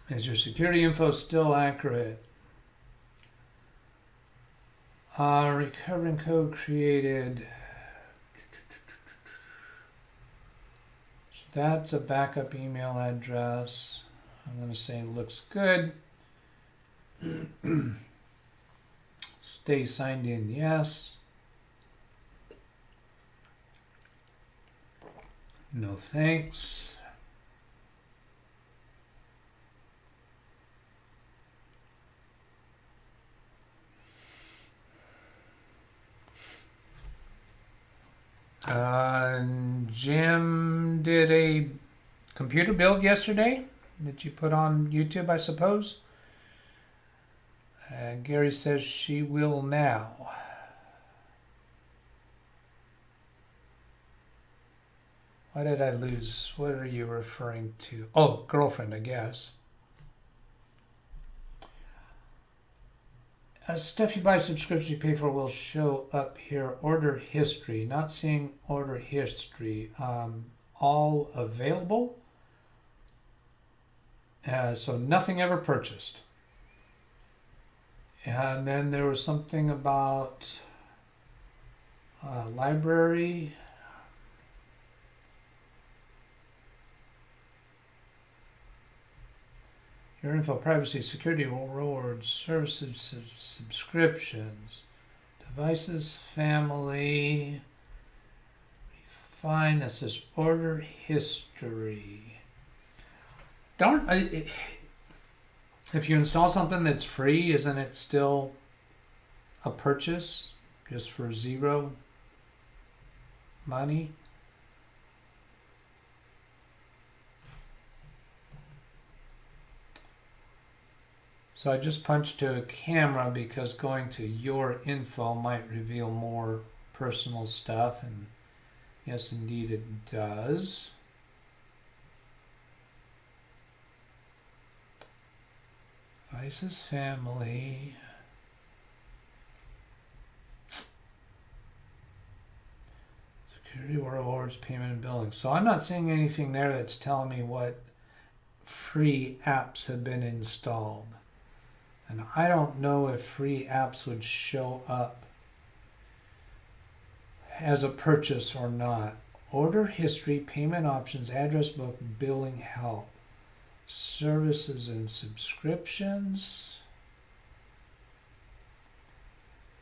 A: Is your security info still accurate? Recovering code created. So that's a backup email address. I'm going to say looks good. Stay signed in, yes. No thanks. Jim did a computer build yesterday that you put on YouTube, I suppose. Gary says she will now. Why did I lose? What are you referring to? Oh, girlfriend, I guess. Stuff you buy, subscription you pay for will show up here. Order history. Not seeing order history. All available. So nothing ever purchased. And then there was something about library. Your info, privacy, security, rewards, services, subscriptions, devices, family. Fine. That says order history. If you install something that's free, isn't it still a purchase just for zero money? So I just punched to a camera because going to your info might reveal more personal stuff, and yes, indeed it does. Devices, family. Security, rewards, payment, and billing. So I'm not seeing anything there that's telling me what free apps have been installed. And I don't know if free apps would show up as a purchase or not. Order history, payment options, address book, billing help, services and subscriptions.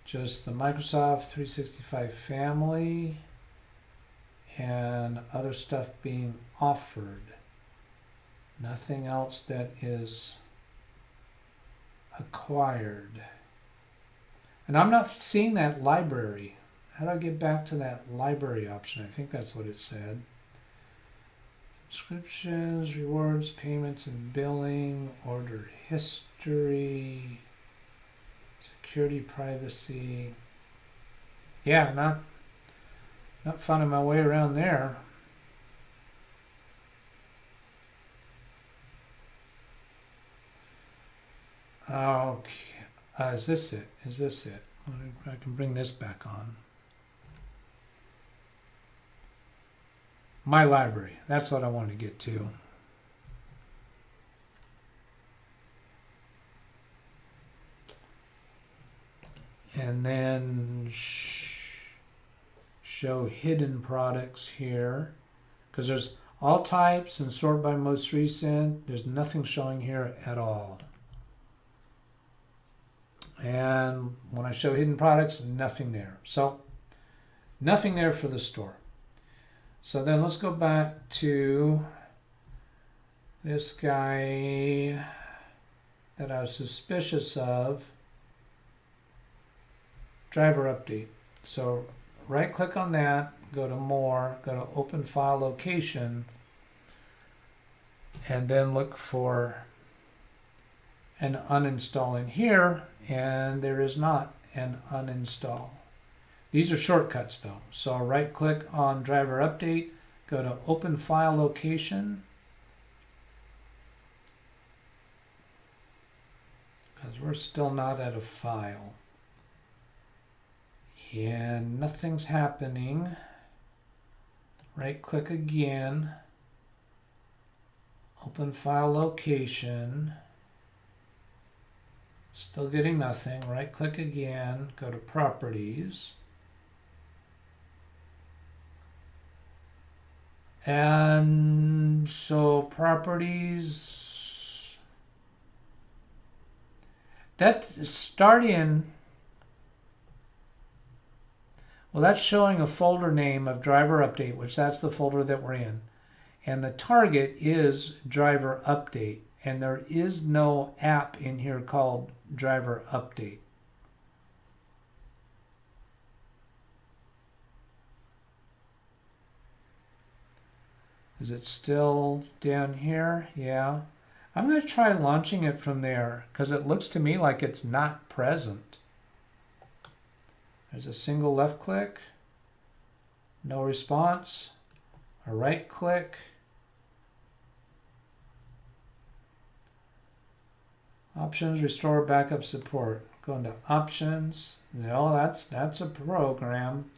A: Just the Microsoft 365 family and other stuff being offered. Nothing else that is acquired. And I'm not seeing that library. how do I get back to that library option? I think that's what it said. Subscriptions, rewards, payments and billing, order history, security, privacy. Yeah, not finding my way around there. Okay, is this it? Is this it? I can bring this back on. My library, that's what I want to get to. And then show hidden products here, because there's all types and sort by most recent. There's nothing showing here at all. And when I show hidden products, nothing there. So nothing there for the store. So then let's go back to this guy that I was suspicious of. Driver update. So right click on that, go to more, go to open file location, and then look for an uninstall in here, and there is not an uninstall. These are shortcuts though. So right click on driver update, go to open file location, because we're still not at a file. And nothing's happening. Right click again, open file location, still getting nothing. Right click again, go to properties. And so properties, that start in, well, that's showing a folder name of driver update, which that's the folder that we're in. And the target is driver update. And there is no app in here called driver update. Is it still down here? Yeah. I'm going to try launching it from there because it looks to me like it's not present. There's a single left click, no response, a right click, options, restore backup support. Go into options. No, that's a program.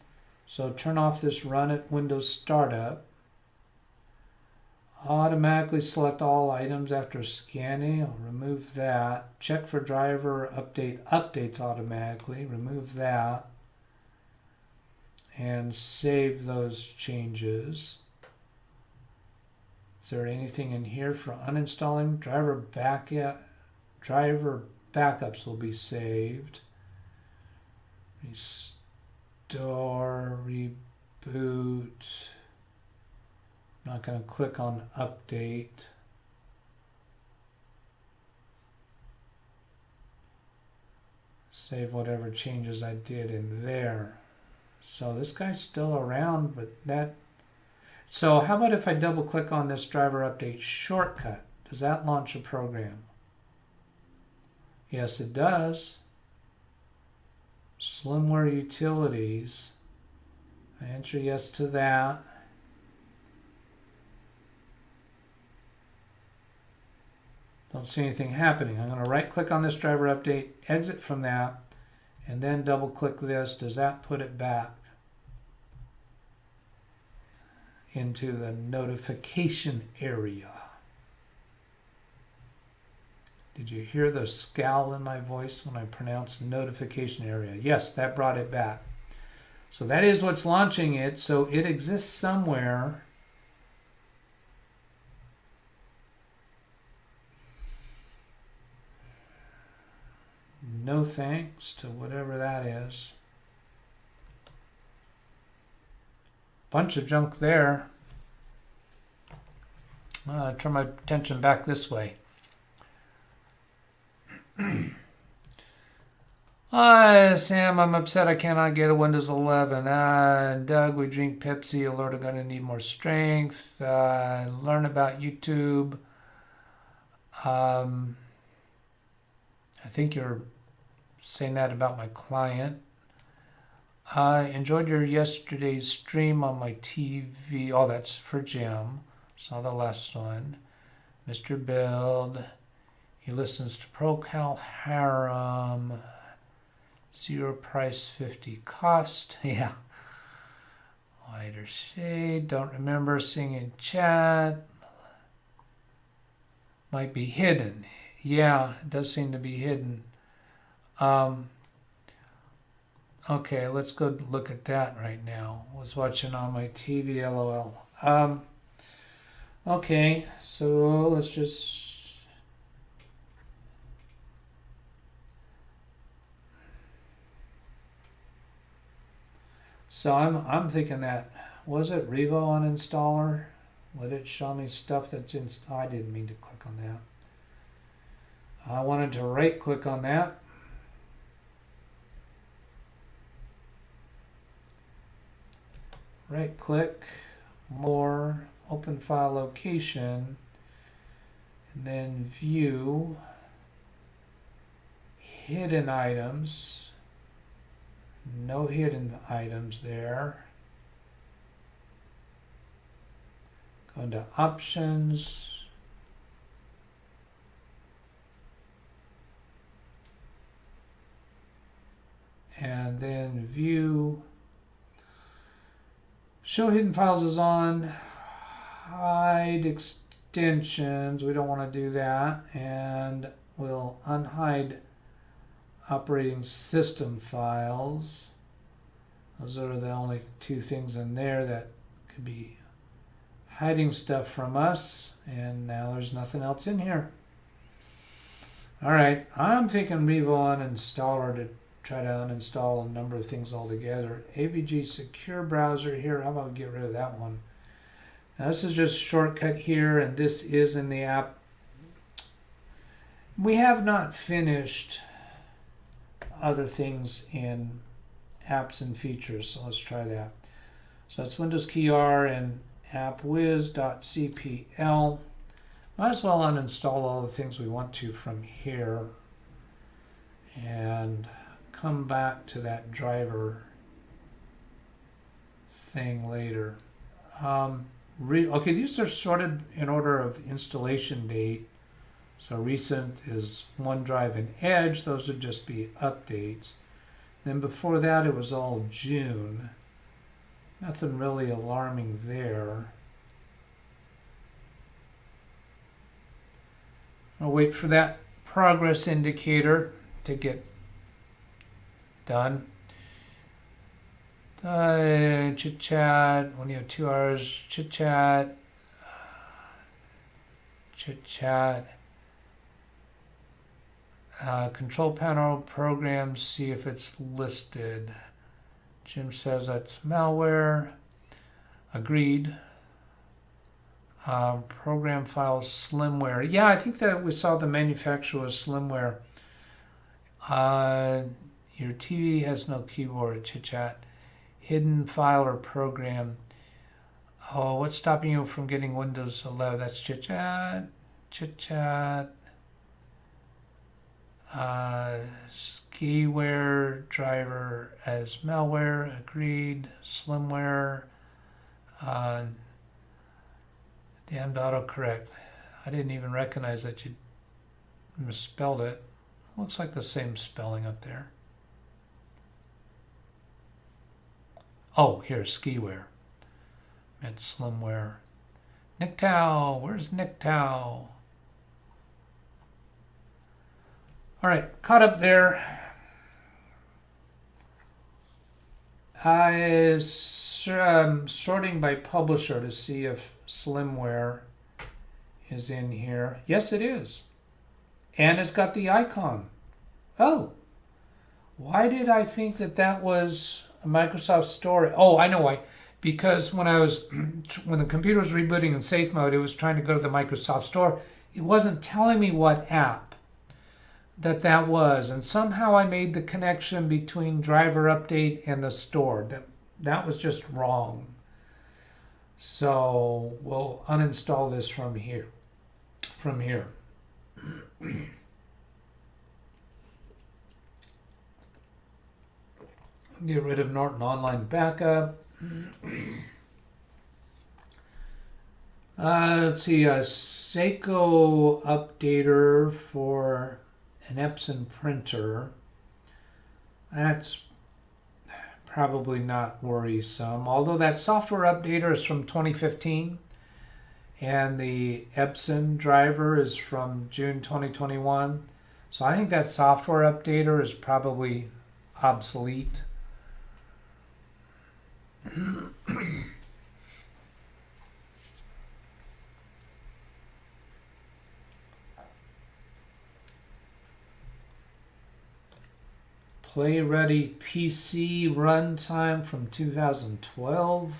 A: So turn off this run at Windows Startup. Automatically select all items after scanning. I'll remove that. Check for driver update updates automatically. Remove that. And save those changes. Is there anything in here for uninstalling? Driver backups will be saved. Restore, reboot. I'm not going to click on update. Save whatever changes I did in there. So this guy's still around, but that... So how about if I double click on this driver update shortcut? Does that launch a program? Yes, it does. Slimware utilities. I answer yes to that. Don't see anything happening. I'm going to right click on this driver update, exit from that, and then double click this. Does that put it back into the notification area? Did you hear the scowl in my voice when I pronounced notification area? Yes, that brought it back. So that is what's launching it. So it exists somewhere. No thanks to whatever that is. Bunch of junk there. Turn my attention back this way. Sam, I'm upset I cannot get a Windows 11. Doug, we drink Pepsi. Alert, I'm going to need more strength. Learn about YouTube. I think you're saying that about my client. Enjoyed your yesterday's stream on my TV. Oh, that's for Jim. Saw the last one. Mr. Build. He listens to ProCal Harem. 0 price, 50 cost. Yeah. Lighter shade. Don't remember seeing in chat. Might be hidden. Yeah, it does seem to be hidden. Okay, let's go look at that right now. Was watching on my TV, LOL. Okay, so let's just... So I'm thinking that, was it Revo uninstaller? Let it show me stuff that's in... Oh, I didn't mean to click on that. I wanted to right click on that. Right click, more, open file location, and then view, hidden items. No hidden items there. Go into options. And then view. Show hidden files is on. Hide extensions. We don't want to do that. And we'll unhide operating system files. Those are the only two things in there that could be hiding stuff from us. And now there's nothing else in here. All right, I'm thinking Revo uninstaller to try to uninstall a number of things altogether. AVG secure browser here. How about we get rid of that one? Now this is just a shortcut here, and this is in the app. We have not finished other things in apps and features, so let's try that. So it's Windows key R and appwiz.cpl. Might as well uninstall all the things we want to from here and come back to that driver thing later. Okay, these are sorted in order of installation date. So recent is OneDrive and Edge. Those would just be updates. Then before that, it was all June. Nothing really alarming there. I'll wait for that progress indicator to get done. Chit chat. When you have 2 hours, chit chat. Chit chat. Control panel programs, see if it's listed. Jim says that's malware. Agreed. Program files, slimware. Yeah, I think that we saw the manufacturer was slimware. Your TV has no keyboard, chit chat. Hidden file or program. Oh, what's stopping you from getting Windows 11? That's chit chat. Chit chat. Skiware driver as malware, agreed. Slimware, damned autocorrect. I didn't even recognize that you misspelled it. Looks like the same spelling up there. Oh, here's skiware. Meant slimware. Nicktow, where's Nicktow? All right, caught up there. I is sorting by publisher to see if slimware is in here. Yes, it is. And it's got the icon. Oh, why did I think that that was a Microsoft Store? Oh, I know why. Because when the computer was rebooting in safe mode, it was trying to go to the Microsoft Store. It wasn't telling me what app. that was, and somehow I made the connection between driver update and the store. That was just wrong. So we'll uninstall this from here. Get rid of Norton Online Backup. Let's see, a Seiko updater for an Epson printer. That's probably not worrisome, although that software updater is from 2015 and the Epson driver is from June 2021. So I think that software updater is probably obsolete. Play Ready PC runtime from 2012.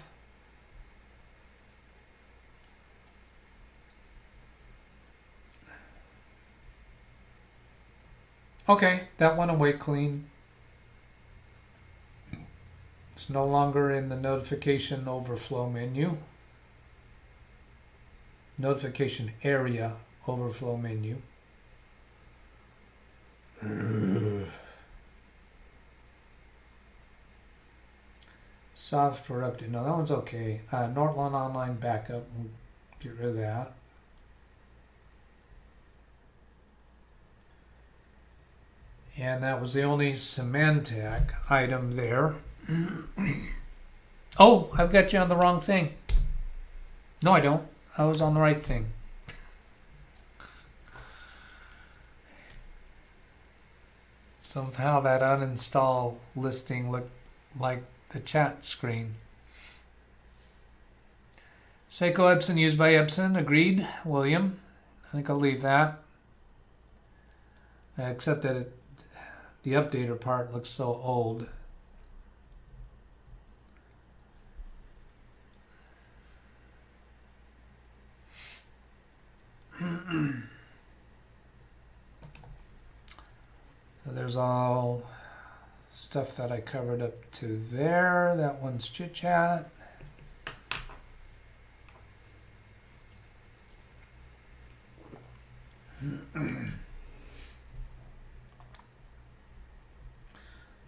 A: Okay, that went away clean. It's no longer in the notification overflow menu. Notification area overflow menu. Software update. No, that one's okay. Norton Online Backup. We'll get rid of that. And that was the only Symantec item there. Oh, I've got you on the wrong thing. No, I don't. I was on the right thing. Somehow that uninstall listing looked like the chat screen. Seiko Epson used by Epson. Agreed, William. I think I'll leave that. Except that the updater part looks so old. So there's all stuff that I covered up to there. That one's chit chat.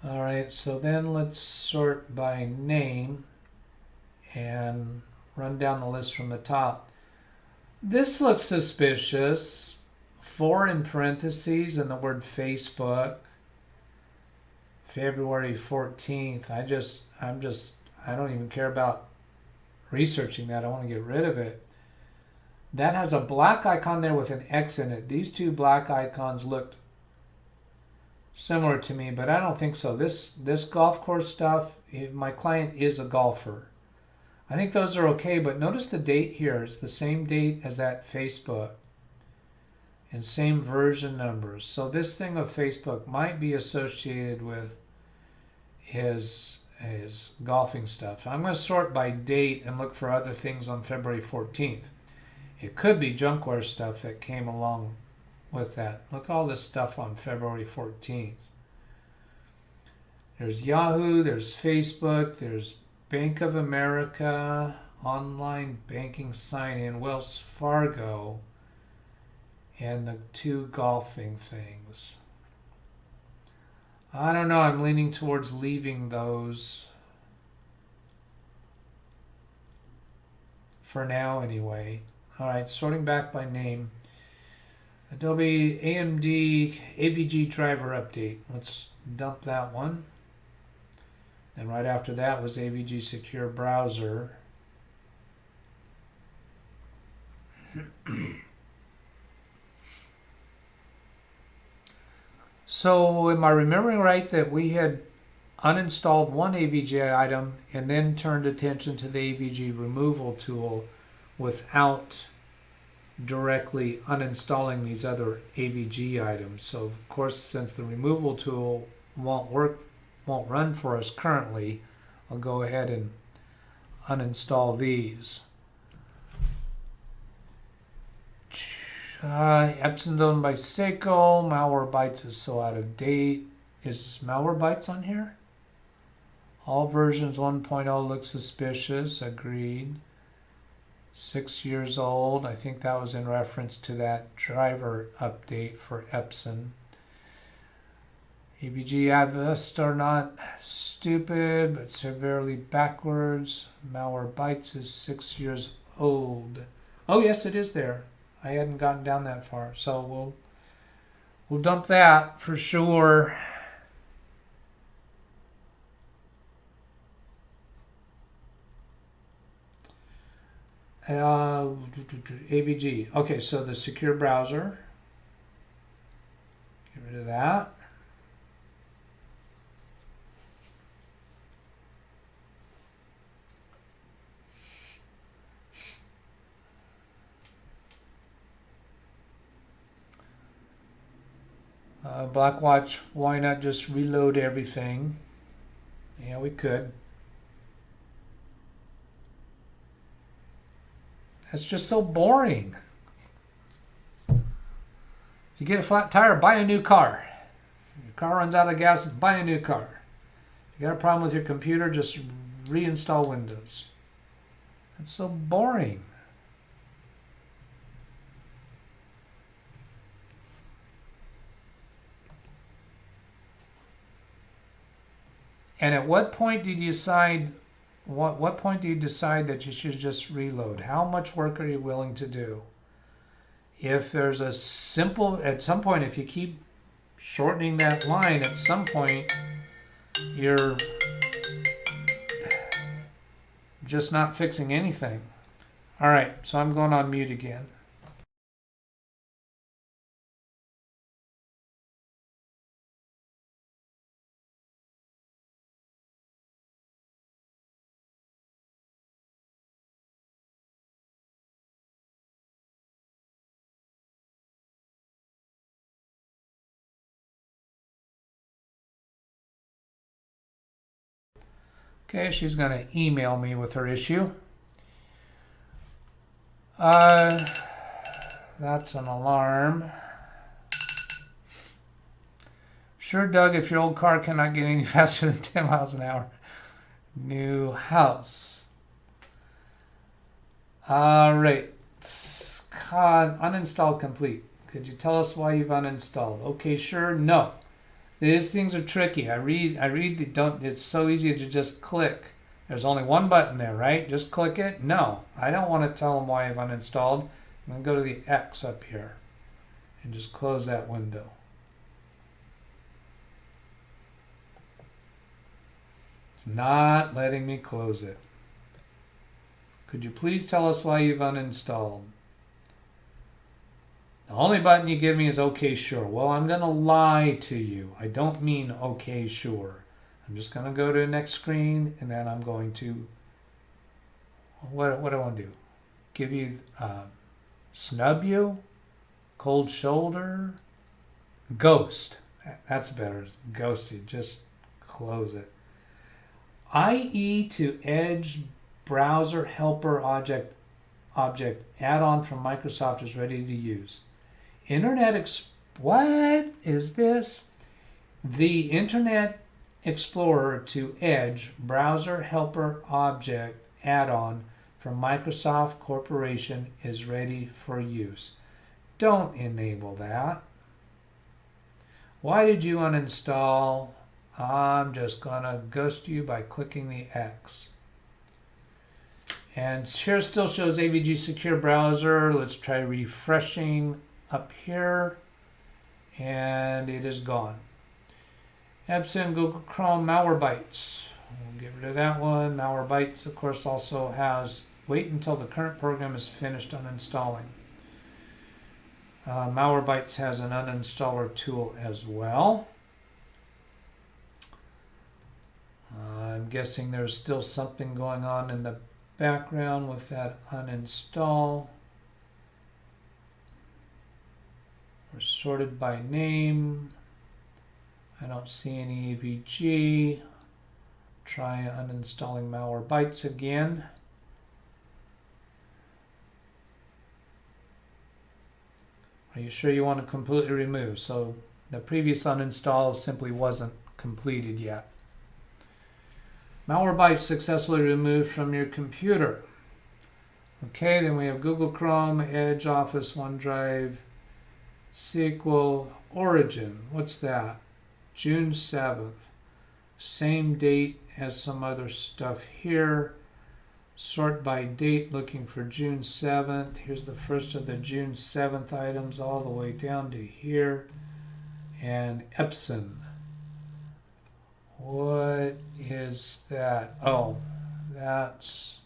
A: All right, so then let's sort by name and run down the list from the top. This looks suspicious. 4 in parentheses and the word Facebook. February 14th. I don't even care about researching that. I want to get rid of it. That has a black icon there with an X in it. These two black icons looked similar to me, but I don't think so. This golf course stuff, my client is a golfer. I think those are okay, but notice the date here. It's the same date as that Facebook and same version numbers. So this thing of Facebook might be associated with his golfing stuff. I'm going to sort by date and look for other things on February 14th. It could be junkware stuff that came along with that. Look at all this stuff on February 14th. There's Yahoo, there's Facebook, there's Bank of America, online banking sign-in, Wells Fargo, and the 2 golfing things. I don't know, I'm leaning towards leaving those for now anyway. All right, sorting back by name. Adobe AMD AVG driver update. Let's dump that one. And right after that was AVG secure browser. So am I remembering right that we had uninstalled one AVG item and then turned attention to the AVG removal tool without directly uninstalling these other AVG items? So of course, since the removal tool won't run for us currently, I'll go ahead and uninstall these. Epson's owned by Seiko. Malwarebytes is so out of date. Is Malwarebytes on here? All versions 1.0 look suspicious. Agreed. 6 years old. I think that was in reference to that driver update for Epson. AVG advests are not stupid, but severely backwards. Malwarebytes is 6 years old. Oh yes, it is there. I hadn't gotten down that far, so we'll dump that for sure. AVG. Okay, so the secure browser. Get rid of that. Blackwatch, why not just reload everything? Yeah, we could. That's just so boring. If you get a flat tire, buy a new car. If your car runs out of gas, buy a new car. If you got a problem with your computer, just reinstall Windows. That's so boring. And at what point did you decide? What point do you decide that you should just reload? How much work are you willing to do? If there's a simple, at some point, if you keep shortening that line, at some point, you're just not fixing anything. All right, so I'm going on mute again. Okay, she's going to email me with her issue. That's an alarm. Sure, Doug, if your old car cannot get any faster than 10 miles an hour. New house. All right. Uninstall complete. Could you tell us why you've uninstalled? Okay, sure. No. These things are tricky. I read the don't. It's so easy to just click. There's only one button there, right? Just click it. No, I don't want to tell them why I've uninstalled. I'm going to go to the X up here and just close that window. It's not letting me close it. Could you please tell us why you've uninstalled? The only button you give me is OK, sure. Well, I'm going to lie to you. I don't mean OK, sure. I'm just going to go to the next screen, and then I'm going to, what do I want to do? Give you, snub you? Cold shoulder? Ghost. That's better. Ghost you. Just close it. IE to Edge browser helper object add-on from Microsoft is ready to use. What is this? The Internet Explorer to Edge browser helper object add-on from Microsoft Corporation is ready for use. Don't enable that. Why did you uninstall? I'm just gonna ghost you by clicking the X. And here still shows AVG Secure Browser. Let's try refreshing up here, and it is gone. Epson, Google Chrome, Malwarebytes. We'll get rid of that one. Malwarebytes, of course, also has wait until the current program is finished uninstalling. Malwarebytes has an uninstaller tool as well. I'm guessing there's still something going on in the background with that uninstall. We're sorted by name. I don't see any AVG. Try uninstalling Malwarebytes again. Are you sure you want to completely remove? So the previous uninstall simply wasn't completed yet. Malwarebytes successfully removed from your computer. Okay, then we have Google Chrome, Edge, Office, OneDrive, SQL, Origin. What's that? June 7th. Same date as some other stuff here. Sort by date, looking for June 7th. Here's the first of the June 7th items all the way down to here. And Epson. What is that? Oh, that's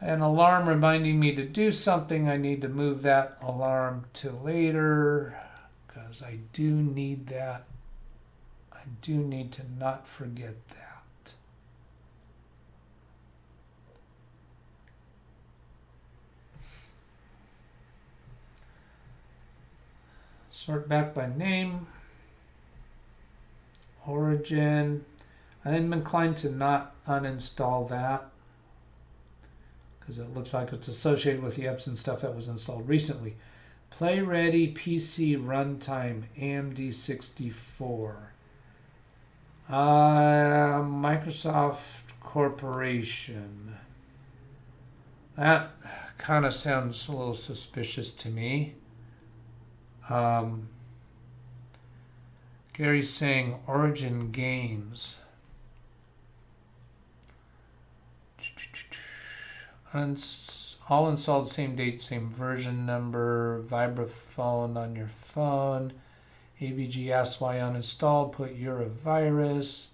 A: an alarm reminding me to do something. I need to move that alarm to later because I do need that. I do need to not forget that. Sort back by name. Origin. I'm inclined to not uninstall that because it looks like it's associated with the Epson stuff that was installed recently. Play Ready PC Runtime AMD 64. Microsoft Corporation. That kind of sounds a little suspicious to me. Gary's saying Origin Games. All installed same date, same version number, vibraphone on your phone. ABG asks why uninstalled, put you're a virus.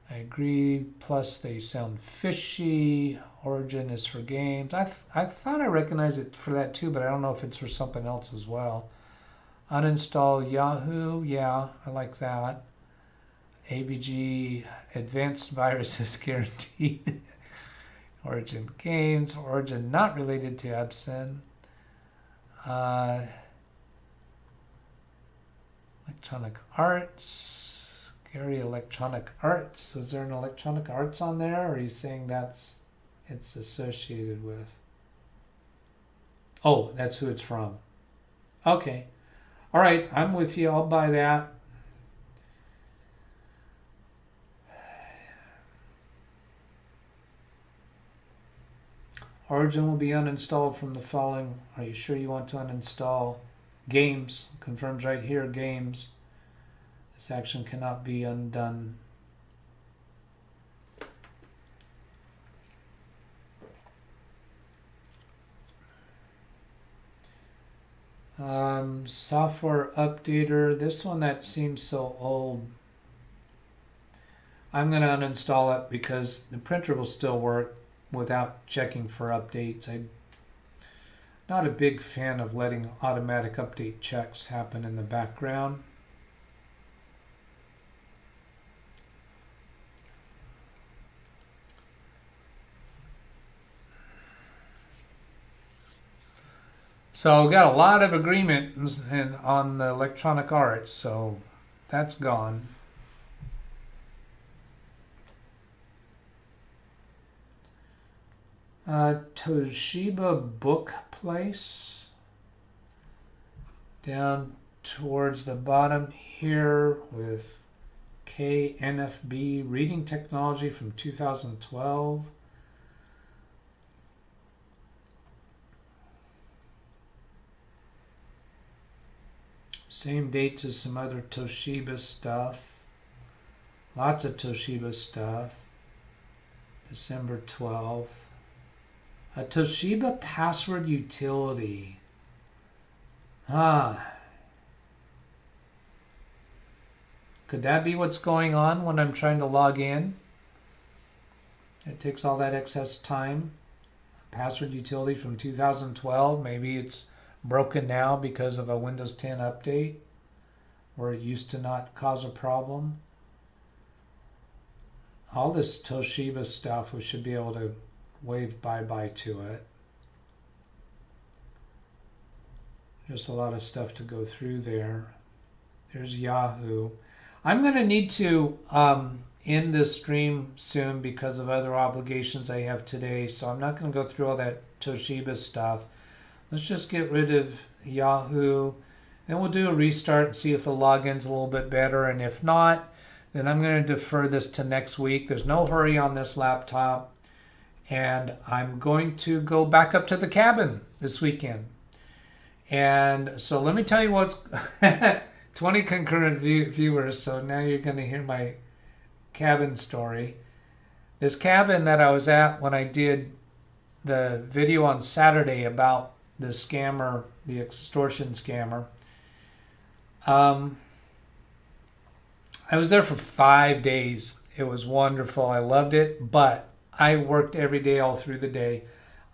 A: I agree, plus they sound fishy. Origin is for games. I thought I recognized it for that too, but I don't know if it's for something else as well. Uninstall Yahoo, yeah, I like that. AVG, advanced viruses guaranteed. Origin Games, Origin not related to Epson. Electronic Arts, Gary Electronic Arts. Is there an Electronic Arts on there, or are you saying it's associated with? Oh, that's who it's from. Okay. All right, I'm with you. I'll buy that. Origin will be uninstalled from the following. Are you sure you want to uninstall? Games. Confirms right here, games. This action cannot be undone. Software updater. This one that seems so old. I'm going to uninstall it because the printer will still work without checking for updates. I'm not a big fan of letting automatic update checks happen in the background. So got a lot of agreement on the Electronic Arts, so that's gone. Toshiba Book Place. Down towards the bottom here with KNFB Reading Technology from 2012. Same dates as some other Toshiba stuff. Lots of Toshiba stuff. December 12th. A Toshiba password utility. Could that be what's going on when I'm trying to log in? It takes all that excess time. Password utility from 2012. Maybe it's broken now because of a Windows 10 update, where it used to not cause a problem. All this Toshiba stuff, we should be able to wave bye-bye to it. Just a lot of stuff to go through there. There's Yahoo. I'm going to need to end this stream soon because of other obligations I have today, so I'm not going to go through all that Toshiba stuff. Let's just get rid of Yahoo. And we'll do a restart and see if the login's a little bit better. And if not, then I'm going to defer this to next week. There's no hurry on this laptop. And I'm going to go back up to the cabin this weekend. And so let me tell you what's 20 concurrent viewers. So now you're going to hear my cabin story. This cabin that I was at when I did the video on Saturday about the scammer, the extortion scammer. I was there for 5 days. It was wonderful. I loved it, but I worked every day all through the day.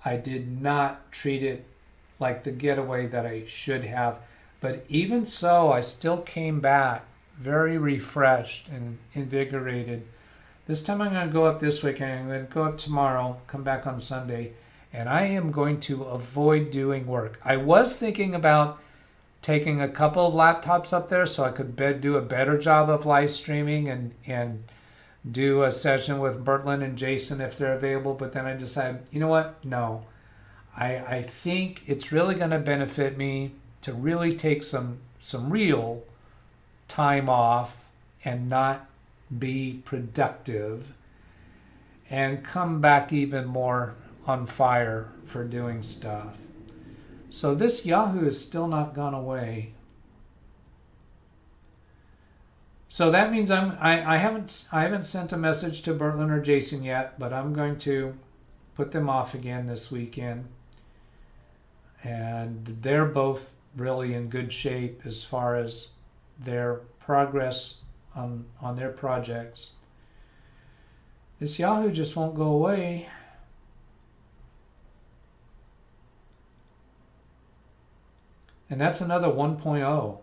A: I did not treat it like the getaway that I should have. But even so, I still came back very refreshed and invigorated. This time I'm going to go up this weekend. I'm going to go up tomorrow, come back on Sunday, and I am going to avoid doing work. I was thinking about taking a couple of laptops up there so I could do a better job of live streaming and do a session with Bertlin and Jason if they're available. But then I decided, you know what? No. I think it's really going to benefit me to really take some real time off and not be productive and come back even more on fire for doing stuff. So this Yahoo is still not gone away. So that means I haven't sent a message to Bertlin or Jason yet, but I'm going to put them off again this weekend. And they're both really in good shape as far as their progress on their projects. This Yahoo just won't go away. And that's another 1.0.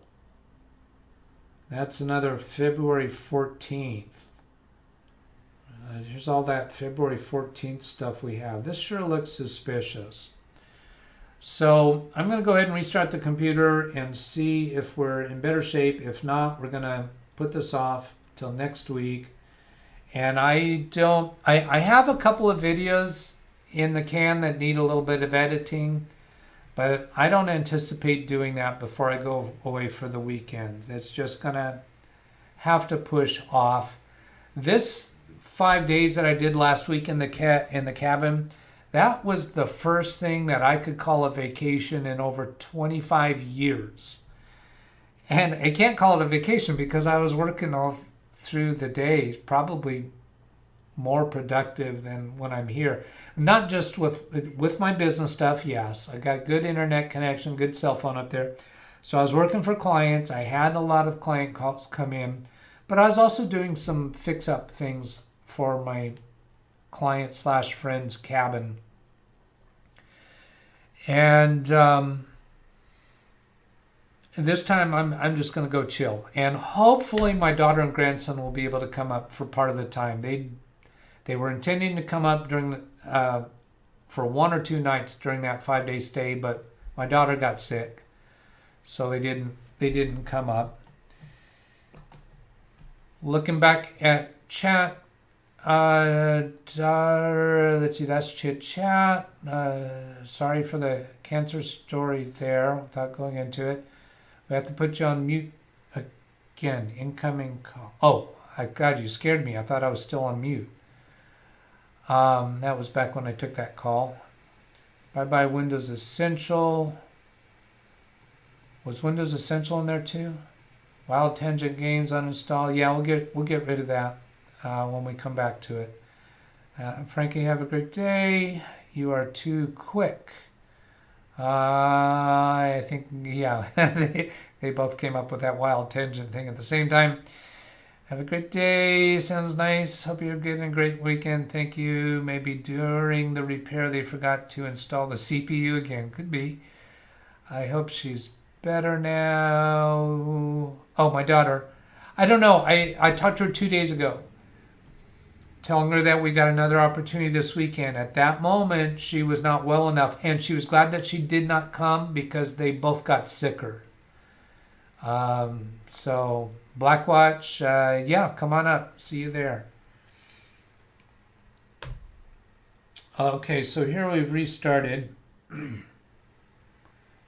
A: That's another February 14th. Here's all that February 14th stuff we have. This sure looks suspicious. So I'm going to go ahead and restart the computer and see if we're in better shape. If not, we're going to put this off till next week. And I have a couple of videos in the can that need a little bit of editing, but I don't anticipate doing that before I go away for the weekend. It's just going to have to push off. This 5 days that I did last week in the cabin, that was the first thing that I could call a vacation in over 25 years. And I can't call it a vacation because I was working all through the day, probably more productive than when I'm here. Not just with my business stuff, yes. I got good internet connection, good cell phone up there. So I was working for clients. I had a lot of client calls come in. But I was also doing some fix-up things for my client/friend's cabin. And this time I'm just going to go chill. And hopefully my daughter and grandson will be able to come up for part of the time. They were intending to come up during the for 1 or 2 nights during that 5-day stay, but my daughter got sick, so they didn't come up. Looking back at chat, let's see, that's chit chat. Sorry for the cancer story there without going into it. We have to put you on mute again. Incoming call. Oh, God, you scared me. I thought I was still on mute. That was back when I took that call. Bye-bye Windows Essential. Was Windows Essential in there too? Wild Tangent Games uninstall. Yeah, we'll get rid of that when we come back to it. Frankie, have a great day. You are too quick. I think, yeah, they both came up with that Wild Tangent thing at the same time. Have a great day. Sounds nice. Hope you're getting a great weekend. Thank you. Maybe during the repair they forgot to install the CPU again. Could be. I hope she's better now. Oh, my daughter. I don't know. I talked to her 2 days ago, telling her that we got another opportunity this weekend. At that moment, she was not well enough, and she was glad that she did not come because they both got sicker. So, Blackwatch, yeah, come on up. See you there. Okay, so here we've restarted.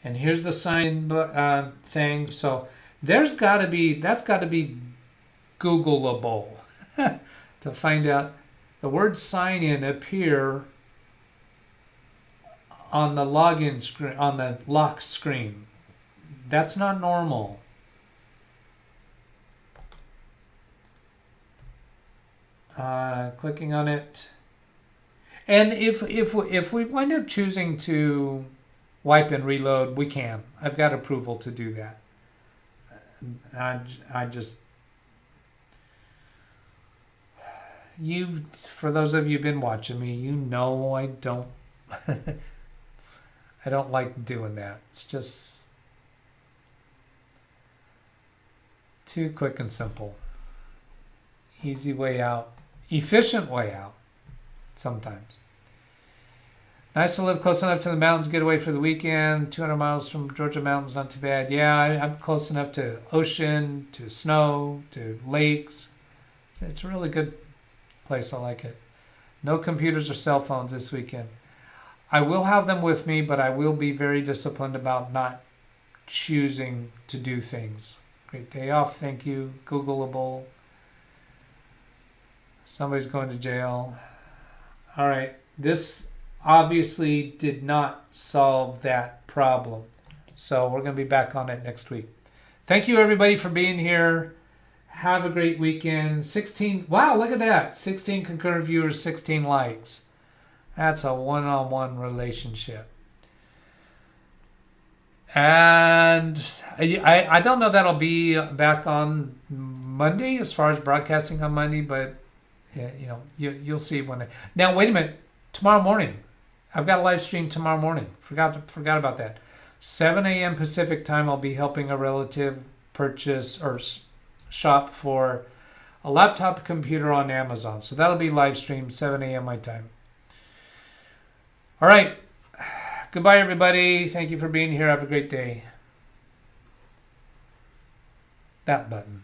A: And here's the sign thing. So that's got to be Googleable to find out. The word sign in appear on the login screen, on the lock screen. That's not normal. Clicking on it. And if we wind up choosing to wipe and reload, we can. I've got approval to do that. I just, for those of you who've been watching me, you know I don't I don't like doing that. It's just too quick and simple. Easy way out. Efficient way out sometimes. Nice to live close enough to the mountains, get away for the weekend. 200 miles from Georgia mountains, not too bad. Yeah, I'm close enough to ocean, to snow, to lakes. It's a really good place. I like it. No computers or cell phones this weekend. I will have them with me, but I will be very disciplined about not choosing to do things. Great day off, thank you. Googleable. Somebody's going to jail. All right, this obviously did not solve that problem. So we're going to be back on it next week. Thank you, everybody, for being here. Have a great weekend. 16, wow, look at that. 16 concurrent viewers, 16 likes. That's a one-on-one relationship. And I don't know that'll be back on Monday as far as broadcasting on Monday, but you'll see when. Now, wait a minute. Tomorrow morning. I've got a live stream tomorrow morning. Forgot about that. 7 a.m. Pacific time, I'll be helping a relative purchase or shop for a laptop computer on Amazon. So that'll be live stream, 7 a.m. my time. All right. Goodbye, everybody. Thank you for being here. Have a great day. That button.